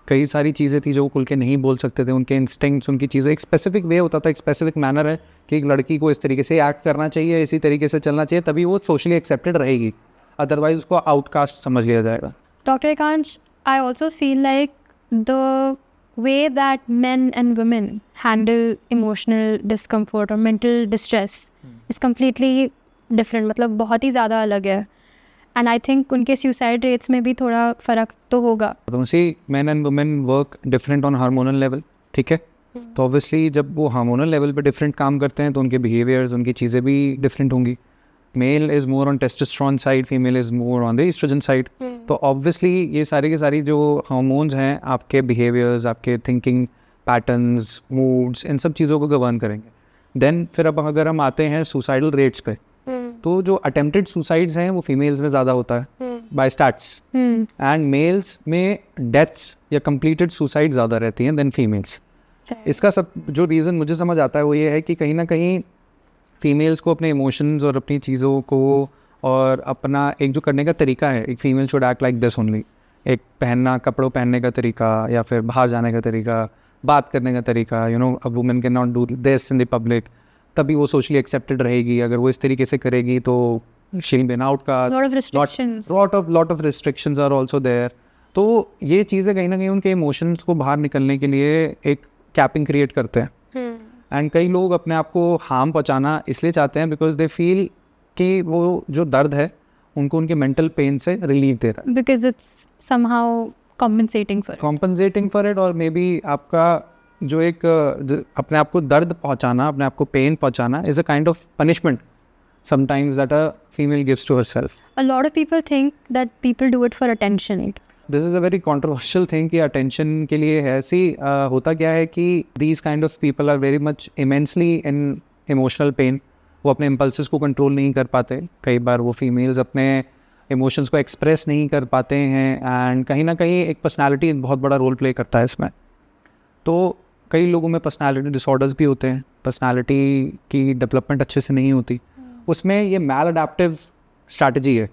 कई सारी चीज़ें थी जो खुल के नहीं बोल सकते थे, उनके इंस्टिंक्ट्स, उनकी चीज़ें, एक स्पेसिफिक वे होता था, एक स्पेसिफिक मैनर है कि एक लड़की को इस तरीके से एक्ट करना चाहिए, इसी तरीके से चलना चाहिए, तभी वो सोशली एक्सेप्टेड रहेगी, अदरवाइज उसको आउटकास्ट समझ लिया जाएगा। Dr. Ekansh, I also feel like the way that men and women handle emotional discomfort or mental distress is completely different, मतलब बहुत ही ज़्यादा अलग है, and I think उनके suicide rates में भी थोड़ा फ़र्क तो होगा। तो सी men and women work different on hormonal level, ठीक है, तो ऑब्वियसली जब वो हार्मोनल लेवल पे डिफरेंट काम करते हैं तो उनके बिहेवियर्स, उनकी चीज़ें भी डिफरेंट होंगी। Male is more on testosterone side, female is more on the estrogen side. तो ऑब्वियसली ये सारी की सारी जो हार्मोन्स हैं आपके बिहेवियर्स, आपके थिंकिंग पैटर्न्स, मूड्स, इन सब चीज़ों को गवर्न करेंगे। देन फिर अब अगर हम आते हैं सुसाइडल रेट्स पे, तो जो अटेम्प्टेड सुसाइड्स हैं वो फीमेल्स में ज़्यादा होता है बाय स्टैट्स, एंड मेल्स में डेथ्स या कंप्लीटेड सुसाइड ज़्यादा रहती हैं देन फीमेल्स। इसका सब जो रीज़न मुझे समझ आता है वो ये है कि कहीं ना कहीं फीमेल्स को अपने इमोशंस और अपनी चीज़ों को और अपना एक जो करने का तरीका है, एक female should act like this only, एक पहनना, कपड़ों पहनने का तरीका या फिर बाहर जाने का तरीका, बात करने का तरीका, you know, a women can not do this in the public, तभी वो सोशली एक्सेप्टेड रहेगी। अगर वो इस तरीके से करेगी तो she'll be an outcast, lot of restrictions are also there. तो ये चीज़ें कहीं ना कहीं उनके इमोशंस को बाहर निकलने के लिए एक कैपिंग क्रिएट करते हैं। एंड कई लोग अपने आप को हार्म पहुंचाना इसलिए चाहते हैं बिकॉज दे फील कि वो जो दर्द है उनको उनके मेंटल पेन से रिलीफ दे रहा है, because it's somehow compensating for it. और मे बी आपका जो एक अपने आप को दर्द पहुंचाना, अपने आप को पेन पहुंचाना is a kind of punishment sometimes that a female gives to herself. A lot of people think that people do it for attention. This is a very controversial thing कि अटेंशन के लिए है। See होता क्या है कि these kind of people are very much immensely in emotional pain. वो अपने इम्पल्सेस को कंट्रोल नहीं कर पाते, कई बार वो फीमेल्स अपने इमोशंस को एक्सप्रेस नहीं कर पाते हैं, एंड कहीं ना कहीं एक पर्सनालिटी बहुत बड़ा रोल प्ले करता है इसमें। तो कई लोगों में पर्सनालिटी डिसऑर्डर्स भी होते हैं, पर्सनालिटी की डेवलपमेंट अच्छे से नहीं होती, उसमें ये मैल अडेप्टिव स्ट्रैटेजी है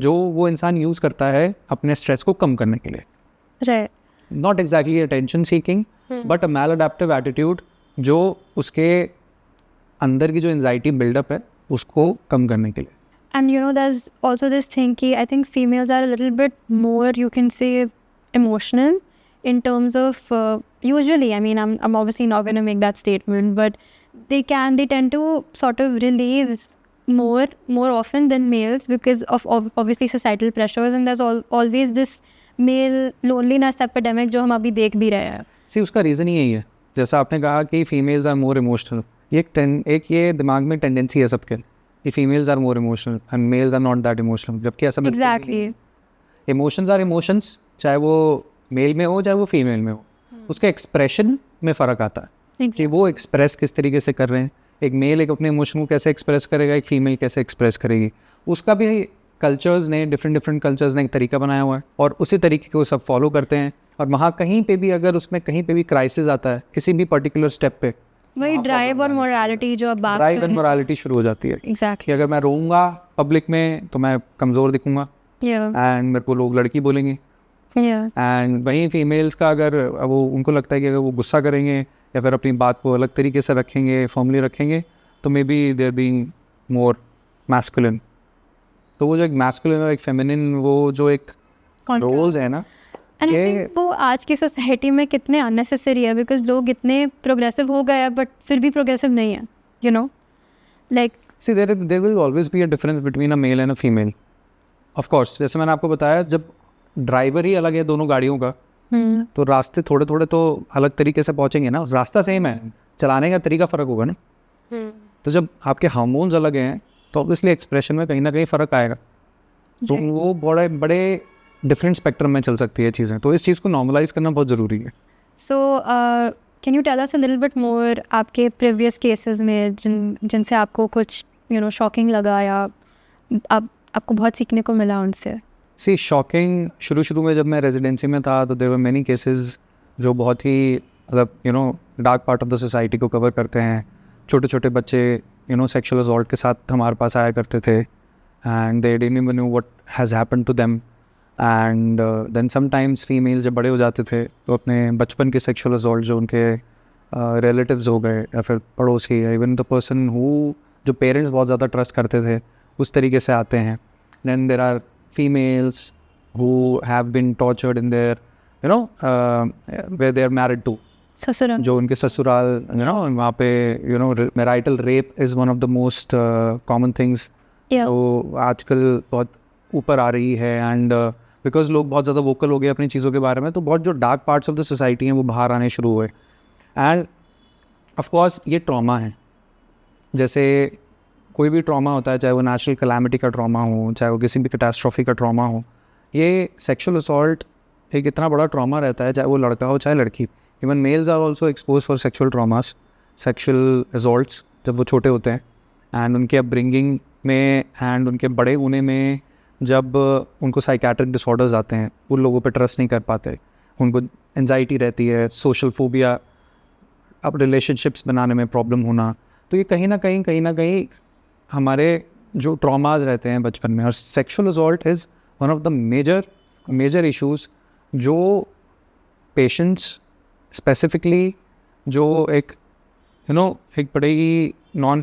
जो वो इंसान यूज़ करता है अपने स्ट्रेस को कम करने के लिए। Right. Not exactly attention seeking but a maladaptive attitude जो उसके अंदर की जो एंजाइटी बिल्डअप है उसको कम करने के लिए। And you know, there's also this thing ki I think females are a little bit more, you can say, emotional in terms of usually, I mean, I'm obviously not going to make that statement, but they tend to sort of release more often than males because of obviously societal pressures, and there's always this male loneliness epidemic जो हम अभी देख भी रहे हैं। सी उसका reason ही यही है, जैसा आपने कहा कि फीमेल्स आर मोर इमोशनल। एक ये दिमाग में टेंडेंसी है सबके कि females are more emotional and males are not that emotional, जबकि ऐसा एग्जैक्टली इमोशंस आर इमोशंस, चाहे वो मेल में हो चाहे वो फीमेल में हो, उसके एक्सप्रेशन में फ़र्क आता है कि वो एक्सप्रेस किस तरीके से कर रहे हैं। एक मेल एक अपने इमोशन को कैसे एक्सप्रेस करेगा, एक फीमेल कैसे एक्सप्रेस करेगी, उसका भी कल्चर्स ने, डिफरेंट कल्चर्स ने एक तरीका बनाया हुआ है और उसी तरीके को सब फॉलो करते हैं। और वहाँ कहीं पे भी अगर उसमें कहीं पे भी क्राइसिस आता है किसी भी पर्टिकुलर स्टेप पे, वही ड्राइव और मोरालिटी जो अब बात ड्राइव एंड मोरालिटी शुरू हो जाती है। एग्जैक्टली कि अगर मैं रोऊंगा पब्लिक में तो मैं कमज़ोर दिखूंगा एंड मेरे को लोग लड़की बोलेंगे। एंड वहीं फीमेल्स का अगर वो उनको लगता है कि अगर वो गुस्सा करेंगे या फिर अपनी बात को अलग तरीके से रखेंगे, फॉर्मली रखेंगे, तो maybe they're being more masculine. तो वो जो एक मैस्कुलिन और एक फेमिनिन वो जो एक रोल्स है ना, एंड आई थिंक वो आज की सोसाइटी में कितने अननेसेसरी है बिकॉज लोग इतने प्रोग्रेसिव हो गए हैं बट फिर भी प्रोग्रेसिव नहीं है, you know, like see there will always be a difference between a male and a female. Of course, जैसे मैंने आपको बताया, जब ड्राइवर ही अलग है दोनों गाड़ियों का तो रास्ते थोड़े थोड़े तो अलग तरीके से पहुंचेंगे ना, रास्ता सेम है, चलाने का तरीका फ़र्क होगा ना। तो जब आपके हार्मोन्स अलग हैं तो ऑब्वियसली एक्सप्रेशन में कहीं ना कहीं फ़र्क आएगा, तो वो बड़े बड़े डिफरेंट स्पेक्ट्रम में चल सकती है चीज़ें। तो इस चीज़ को नॉर्मलाइज करना बहुत ज़रूरी है। So can you tell us a little bit more आपके प्रीवियस केसेस में जिनसे आपको कुछ शॉकिंग लगा या आपको बहुत सीखने को मिला उनसे? सी शॉकिंग, शुरू में जब मैं रेजिडेंसी में था तो देयर वर मेनी केसेस जो बहुत ही मतलब dark part of the society को कवर करते हैं। छोटे छोटे बच्चे सेक्सुअल असॉल्ट के साथ हमारे पास आया करते थे and they didn't even know what has happened to them. And then sometimes females जब बड़े हो जाते थे तो अपने बचपन के सेक्सुअल असॉल्ट जो उनके रिलेटिव्स हो गए या फिर पड़ोसी या इवन द पर्सन जो पेरेंट्स बहुत ज़्यादा ट्रस्ट करते थे उस तरीके से आते हैं। Then there are females who have been tortured in their where they are married to, ससुराल, जो उनके ससुराल वहाँ पे marital rape is one of the most common things। तो आजकल बहुत ऊपर आ रही है एंड बिकॉज लोग बहुत ज़्यादा वोकल हो गए अपनी चीज़ों के बारे में, तो बहुत जो dark parts of the society हैं वो बाहर आने शुरू हुए। एंड ऑफ कोर्स ये ट्रॉमा है, जैसे कोई भी ट्रॉमा होता है, चाहे वो नेचुरल कैलामिटी का ट्रॉमा हो, चाहे वो किसी भी कैटास्ट्रॉफी का ट्रॉमा हो, ये सेक्शुअल असॉल्ट एक इतना बड़ा ट्रॉमा रहता है, चाहे वो लड़का हो चाहे लड़की. Even males are also expose for sexual traumas, sexual assaults जब वो छोटे होते हैं. एंड उनके अपब्रिंगिंग में एंड उनके बड़े होने में जब उनको साइकेट्रिक डिसऑर्डर्स आते हैं, उन लोगों पे ट्रस्ट नहीं कर पाते, उनको एंजाइटी रहती है, सोशल फोबिया, अब रिलेशनशिप्स बनाने में प्रॉब्लम होना. तो ये कहीं ना कहीं हमारे जो ट्रॉमाज रहते हैं बचपन में. और sexual assault is one of the major issues जो पेशेंट्स स्पेसिफिकली जो एक एक बड़े ही नॉन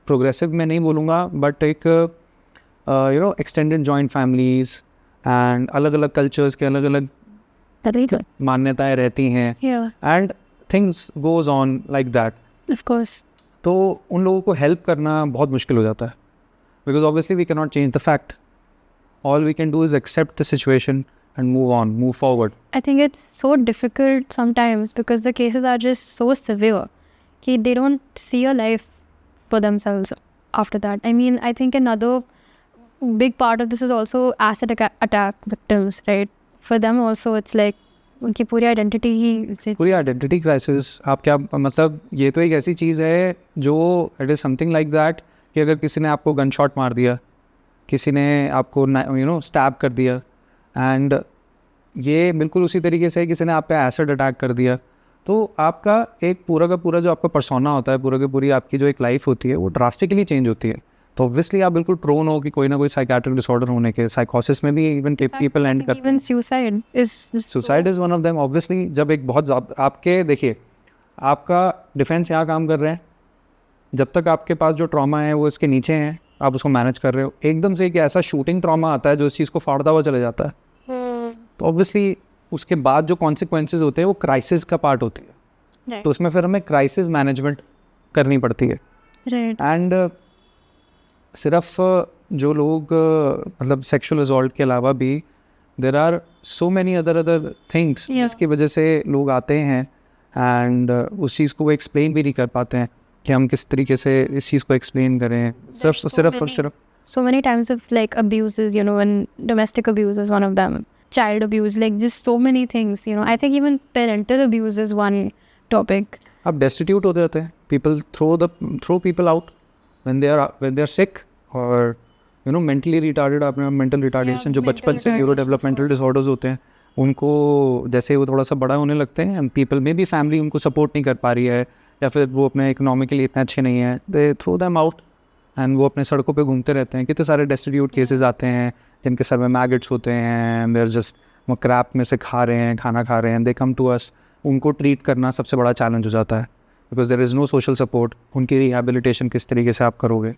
प्रोग्रेसिव में नहीं बोलूँगा, बट एक एक्सटेंडेड जॉइंट फैमिलीज़ एंड अलग अलग कल्चर्स के अलग अलग मान्यताएं रहती हैं, and things goes on like that. Of course. तो उन लोगों को हेल्प करना बहुत मुश्किल हो जाता है, because obviously we can not change the fact. All we can do is accept the situation and move forward. I think it's so difficult sometimes because the cases are just so severe that they don't see a life for themselves after that. I mean, I think another big part of this is also acid attack victims, right? For them also it's like उनकी पूरी identity crisis. आप क्या मतलब, ये तो एक ऐसी चीज़ है जो it is something like that कि अगर किसी ने आपको गन शॉट मार दिया, किसी ने आपको स्टैब कर दिया, एंड ये बिल्कुल उसी तरीके से किसी ने आप पे एसिड अटैक कर दिया, तो आपका एक पूरा का पूरा जो आपका पर्सोना होता है, पूरा की पूरी आपकी जो एक लाइफ होती है वो ड्रास्टिकली चेंज होती है. तो ऑब्वियसली आप बिल्कुल प्रोन हो कि कोई ना कोई साइकेट्रिक डिसऑर्डर होने के. साइकोसिस में भी इवन पीपल एंड करते हैं. Suicide is one of them. Obviously जब एक बहुत आपके देखिए, आपका डिफेंस यहाँ काम कर रहे हैं, जब तक आपके पास जो ट्रॉमा है वो इसके नीचे हैं, आप उसको मैनेज कर रहे हो. एकदम से एक ऐसा शूटिंग ट्रॉमा आता है जो इस चीज़ को फाड़ता हुआ चले जाता है, तो ऑब्वियसली उसके बाद जो कॉन्सिक्वेंसेस होते हैं वो क्राइसिस का पार्ट होती है. तो उसमें फिर हमें क्राइसिस मैनेजमेंट करनी पड़ती है. एंड सिर्फ जो लोग मतलब सेक्शुअल असॉल्ट के अलावा भी there are so many other things जिसकी वजह से लोग आते हैं एंड उस चीज़ को वो एक्सप्लेन भी नहीं कर पाते हैं कि हम किस तरीके से इस चीज़ को एक्सप्लेन करें. सिर्फ so many types of like abuses, and domestic abuse is one of them, child abuse, like just so many things. I think even parental abuse is one topic. अब destitute हो जाते हैं, people throw people out when they are sick or mentally retarded. आपने mental retardation जो बचपन से neurodevelopmental disorders होते हैं, उनको जैसे वो थोड़ा सा बड़ा होने लगते हैं, पीपल में भी फैमिली उनको सपोर्ट नहीं कर पा रही है, या फिर वो अपने इकोनॉमिकली इतने अच्छे नहीं हैं, they throw them out and वो अपने सड़कों पे घूमते रहते हैं. कितने सारे डेस्टिट्यूट केसेस आते हैं जिनके सर में मैगट्स होते हैं, देयर जस्ट वो क्रैप में से खाना खा रहे हैं, दे कम टू अस. उनको ट्रीट करना सबसे बड़ा चैलेंज हो जाता है because there is no social support. उनकी रिहेबिलिटेशन किस तरीके से आप करोगे,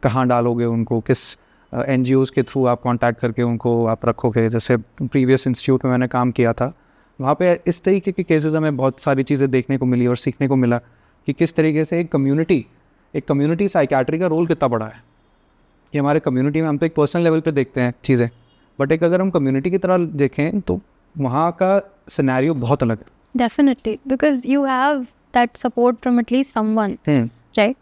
कहाँ डालोगे उनको, किस NGOs के थ्रू आप कांटेक्ट करके उनको आप रखोगे. जैसे प्रीवियस इंस्टीट्यूट में मैंने काम किया था, वहाँ पे इस तरीके के केसेस हमें बहुत सारी चीज़ें देखने को मिली और सीखने को मिला कि किस तरीके से एक कम्युनिटी साइकेट्री का रोल कितना बड़ा है. कि हमारे कम्युनिटी में हम तो एक पर्सनल लेवल पे देखते हैं चीज़ें, बट एक अगर हम कम्युनिटी की तरह देखें तो वहाँ का सिनेरियो बहुत अलग है. Definitely, because you have that support from at least someone, right?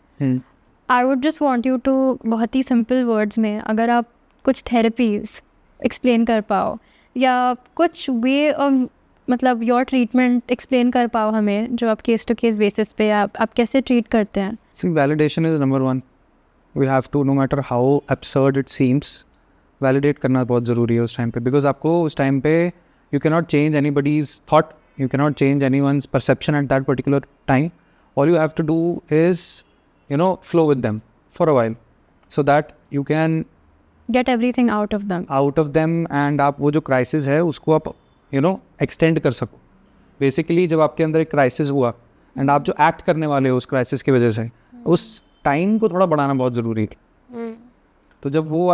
I would just want you to बहुत ही simple words में अगर आप कुछ therapies explain कर पाओ या कुछ way of मतलब your treatment explain कर पाओ हमें, जो आप case to case basis पे आप कैसे treat करते हैं. See, validation is number one. We have to, no matter how absurd it seems, validate करना बहुत ज़रूरी है उस टाइम पे, because आपको उस टाइम पे you cannot change anybody's thought, you cannot change anyone's perception at that particular time. All you have to do is flow with them for a while so that you can get everything out of them and आप वो जो crisis है उसको आप extend कर सको. Basically जब आपके अंदर एक crisis हुआ and आप जो act करने वाले हो उस crisis की वजह से, उस टाइम को थोड़ा बढ़ाना बहुत ज़रूरी है. तो जब वो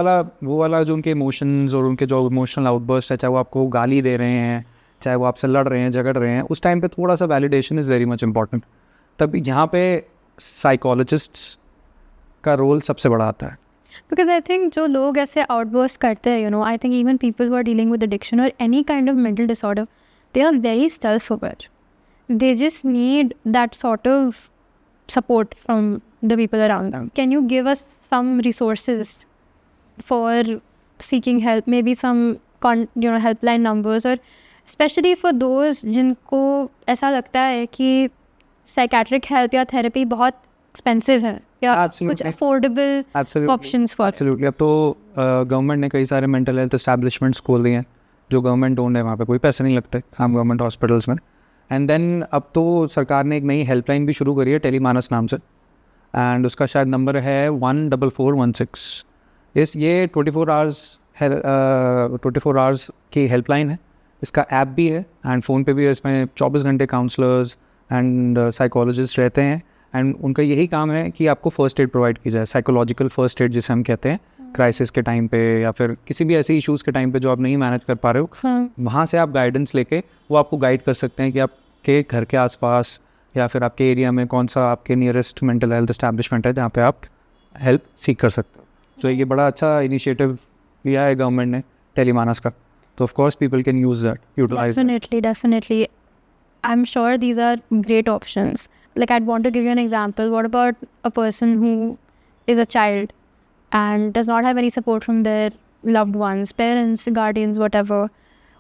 वाला जो उनके इमोशंस और उनके जो इमोशनल आउटबर्स्ट है, चाहे वो आपको गाली दे रहे हैं, चाहे वो आपसे लड़ रहे हैं, झगड़ रहे हैं, उस टाइम पे थोड़ा सा validation is very much important. तब यहाँ पे साइकोलॉजिस्ट्स का रोल सबसे बड़ा आता है. Because I think जो लोग ऐसे आउटबर्स्ट करते हैं, I think even people who are dealing with addiction or any kind of mental disorder, they are very self-aware. They just need that sort of support from the people around them. Can you give us some resources for seeking help, maybe some helpline numbers, और specially for those जिनको ऐसा लगता है कि psychiatric help या therapy बहुत expensive है या कुछ अफोर्डेबल ऑप्शंस फॉर। एब्सोल्युटली। अब तो गवर्नमेंट ने कई सारे मेंटल हेल्थ एस्टैब्लिशमेंट्स खोल दिए हैं जो गवर्नमेंट ओन्ड है, वहाँ पे कोई पैसे नहीं लगते हम गवर्नमेंट हॉस्पिटल्स में। एंड देन अब तो सरकार ने एक नई हेल्पलाइन भी शुरू करी है टेलीमानस नाम से, एंड उसका शायद नंबर है 14416। ये 24 आवर्स की हेल्पलाइन है। इसका ऐप भी है एंड फ़ोन पे भी है। इसमें 24 घंटे काउंसलर्स एंड साइकोलॉजिस्ट रहते हैं, एंड उनका यही काम है कि आपको फ़र्स्ट एड प्रोवाइड की जाए, साइकोलॉजिकल फ़र्स्ट एड जिसे हम कहते हैं, क्राइसिस के टाइम पे या फिर किसी भी ऐसे इश्यूज़ के टाइम पे जो आप नहीं मैनेज कर पा रहे हो, वहाँ से आप गाइडेंस लेके वो आपको गाइड कर सकते हैं कि आपके घर के आसपास या फिर आपके एरिया में कौन सा आपके नियरेस्ट मेंटल हेल्थ एस्टैब्लिशमेंट है जहाँ पे आप हेल्प सीख कर सकते हो। सो ये बड़ा अच्छा इनिशिएटिव लिया है गवर्नमेंट ने टेलीमानस का, तो of course people can use that, utilise. Definitely. I'm sure these are great options. Like, I'd want to give you an example. What about a person who is a child and does not have any support from their loved ones, parents, guardians, whatever,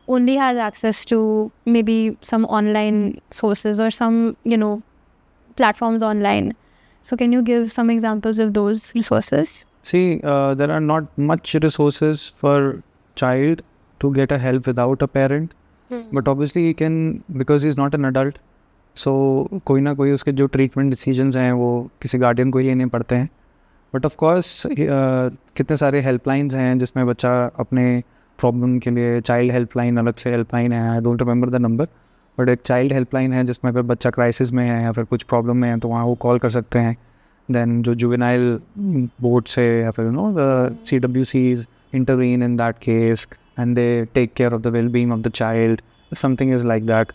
only has access to maybe some online sources or some, platforms online. So can you give some examples of those resources? See, there are not much resources for child to get a help without a parent. But obviously he can, because he is not an adult, so कोई ना कोई उसके जो treatment decisions हैं वो किसी guardian को ही लेने पड़ते हैं। बट ऑफ कोर्स कितने सारे हेल्पलाइंस हैं जिसमें बच्चा अपने प्रॉब्लम के लिए, चाइल्ड हेल्पलाइन अलग से हेल्पलाइन है, I don't remember the number, but एक चाइल्ड हेल्पलाइन है जिसमें फिर बच्चा क्राइसिस में है या फिर कुछ प्रॉब्लम में है तो वहाँ वो कॉल कर सकते हैं। देन जो जुवेनाइल बोर्ड से या फिर CWCs intervene in that case and they take care of the well-being of the child, something is like that.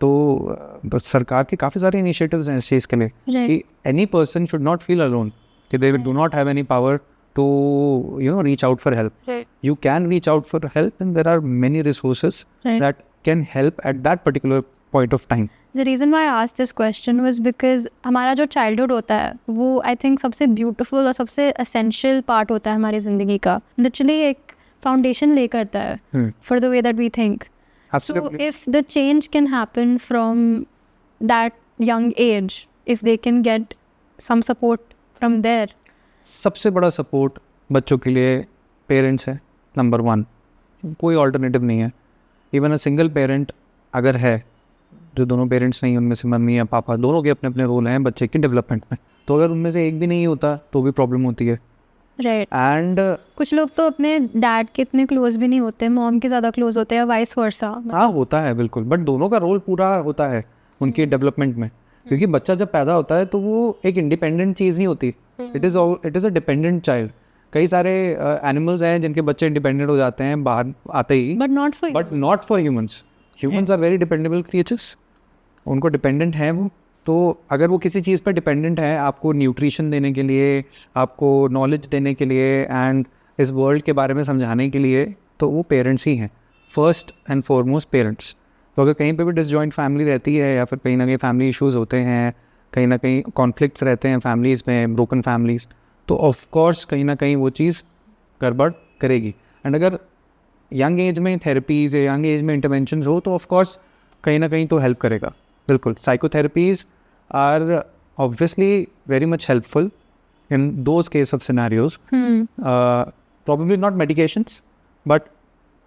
तो सरकार के काफ़ी सारे इनिशिएटिव्स हैं इस चीज़ के लिए कि any person should not feel alone, कि they do not have any power to reach out for help. You can reach out for help and there are many resources that can help at that particular point of time. The reason why I asked this question was because हमारा जो childhood होता है वो I think सबसे beautiful और सबसे essential part होता है हमारी ज़िंदगी का। Literally एक foundation lay करता है for the way that we think. Absolutely. So if the change can happen from that young age, if they can get some support from there. सबसे बड़ा सपोर्ट बच्चों के लिए पेरेंट्स है, नंबर 1। कोई ऑल्टरनेटिव नहीं है। इवन अ सिंगल पेरेंट अगर है, जो दोनों पेरेंट्स नहीं, उनमें से मम्मी या पापा दोनों के अपने अपने रोल हैं बच्चे के डेवलपमेंट में, तो अगर उनमें से एक भी नहीं होता तो भी प्रॉब्लम होती है। राइट। एंड कुछ लोग तो अपने डैड के इतने क्लोज भी नहीं होते, मॉम के ज़्यादा क्लोज होते हैं, वाइस वर्सा। हाँ, होता है बिल्कुल, बट दोनों का रोल पूरा होता है उनके डेवलपमेंट में, क्योंकि बच्चा जब पैदा होता है तो वो एक इंडिपेंडेंट चीज़ नहीं होती, it is a dependent child. कई सारे एनिमल्स हैं जिनके बच्चे इंडिपेंडेंट हो जाते हैं बाहर आते ही, but not for humans. Humans are very dependable creatures, उनको डिपेंडेंट हैं वो। तो अगर वो किसी चीज़ पर डिपेंडेंट है, आपको न्यूट्रिशन देने के लिए, आपको नॉलेज देने के लिए एंड इस वर्ल्ड के बारे में समझाने के लिए, तो वो पेरेंट्स ही हैं, फर्स्ट एंड फॉरमोस्ट पेरेंट्स। तो अगर कहीं पे भी डिसजॉइंट फैमिली रहती है या फिर कहीं ना कहीं फैमिली इश्यूज़ होते हैं, कहीं ना कहीं कॉन्फ्लिक्ट्स रहते हैं फैमिलीज़ में, ब्रोकन फैमिलीज़, तो ऑफ कोर्स कहीं ना कहीं वो चीज़ गड़बड़ करेगी। एंड अगर यंग एज में थेरेपीज़ या यंग एज में इंटरवेंशंस हो तो ऑफ कोर्स कहीं ना कहीं तो हेल्प करेगा। बिल्कुल, psychotherapies are obviously very much helpful in those case of scenarios. Probably not medications, but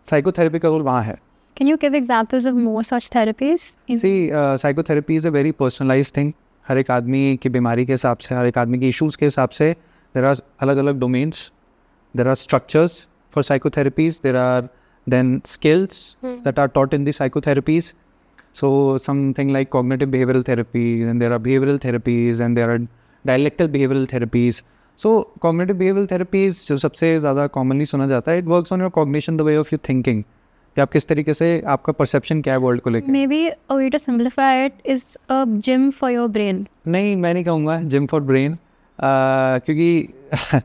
psychotherapy का रोल वहाँ है। Can you give examples of more such therapies? See, psychotherapy is a very personalized thing. हर एक आदमी की बीमारी के हिसाब से, हर एक आदमी के issues के हिसाब से there are अलग अलग domains, there are structures for psychotherapies, there are then skills that are taught in the psychotherapies. So something like cognitive behavioral therapy, and there are behavioral therapies, and there are dialectical behavioral therapies. So cognitive behavioral therapies जो सबसे ज़्यादा commonly सुना जाता है, it works on your cognition, the way of your thinking, कि आप किस तरीके से, आपका perception क्या है वर्ल्ड को लेकर। Maybe a way to simplify it is a gym for your brain. नहीं, मैं नहीं कहूँगा gym for brain, क्योंकि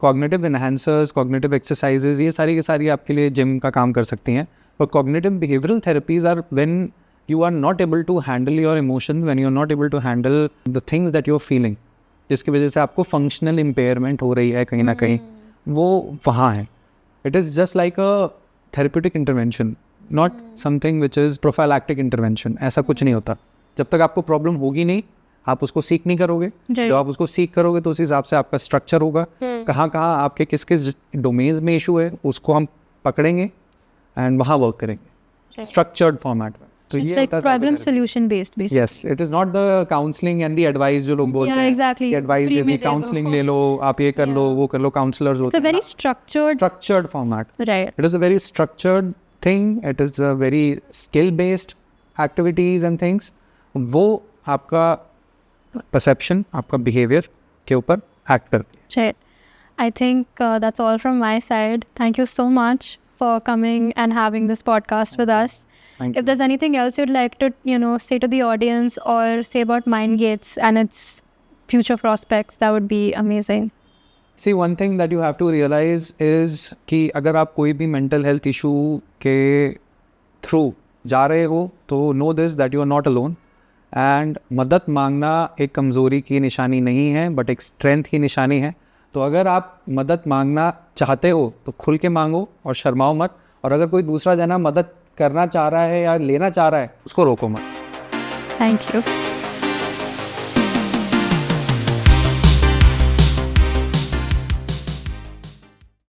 cognitive enhancers, cognitive exercises, ये सारी की सारी आपके लिए gym का काम कर सकती हैं। और cognitive behavioral therapies are when you are not able to handle your emotions, when you are not able to handle the things that you are feeling, जिसकी वजह से आपको फंक्शनल इम्पेयरमेंट हो रही है कहीं ना कहीं, वो वहाँ है। It is just like a therapeutic intervention, not something which is prophylactic intervention. ऐसा कुछ नहीं होता। जब तक आपको प्रॉब्लम होगी नहीं, आप उसको सीख नहीं करोगे। Right. जब आप उसको सीख करोगे तो उस हिसाब से आपका स्ट्रक्चर होगा, कहाँ कहाँ आपके किस किस डोमेन्स में इशू है उसको हम पकड़ेंगे एंड वहाँ वर्क करेंगे स्ट्रक्चर्ड फॉर्मेट में। तो It's ये like होता है problem psychotherapy। solution based basically. Yes, it is not the counseling and the advice जो लोग बोलते Yeah, हैं। exactly. एडवाइस Free दे में दी, दे दो। काउंसलिंग ले लो, आप ये कर लो, वो कर लो, काउंसलर्स It's होते a very हैं। structured, Structured format. right. It is a very structured thing. It is a very skill based activities and things. वो आपका perception, आपका behavior के ऊपर act करती है। Right. I think that's all from my side. Thank you so much for coming and having this podcast with us. Thank If you. there's anything else you'd like to, say to the audience or say about MindGates and its future prospects, that would be amazing. See, one thing that you have to realize is कि अगर आप कोई भी mental health issue के through जा रहे हो तो know this that you are not alone. And मदद मांगना एक कमज़ोरी की निशानी नहीं है बट एक स्ट्रेंथ की निशानी है। तो अगर आप मदद मांगना चाहते हो तो खुल के मांगो और शर्माओ मत। और अगर कोई दूसरा जना मदद करना चाह रहा है या लेना चाह रहा है उसको रोको मत। Thank you.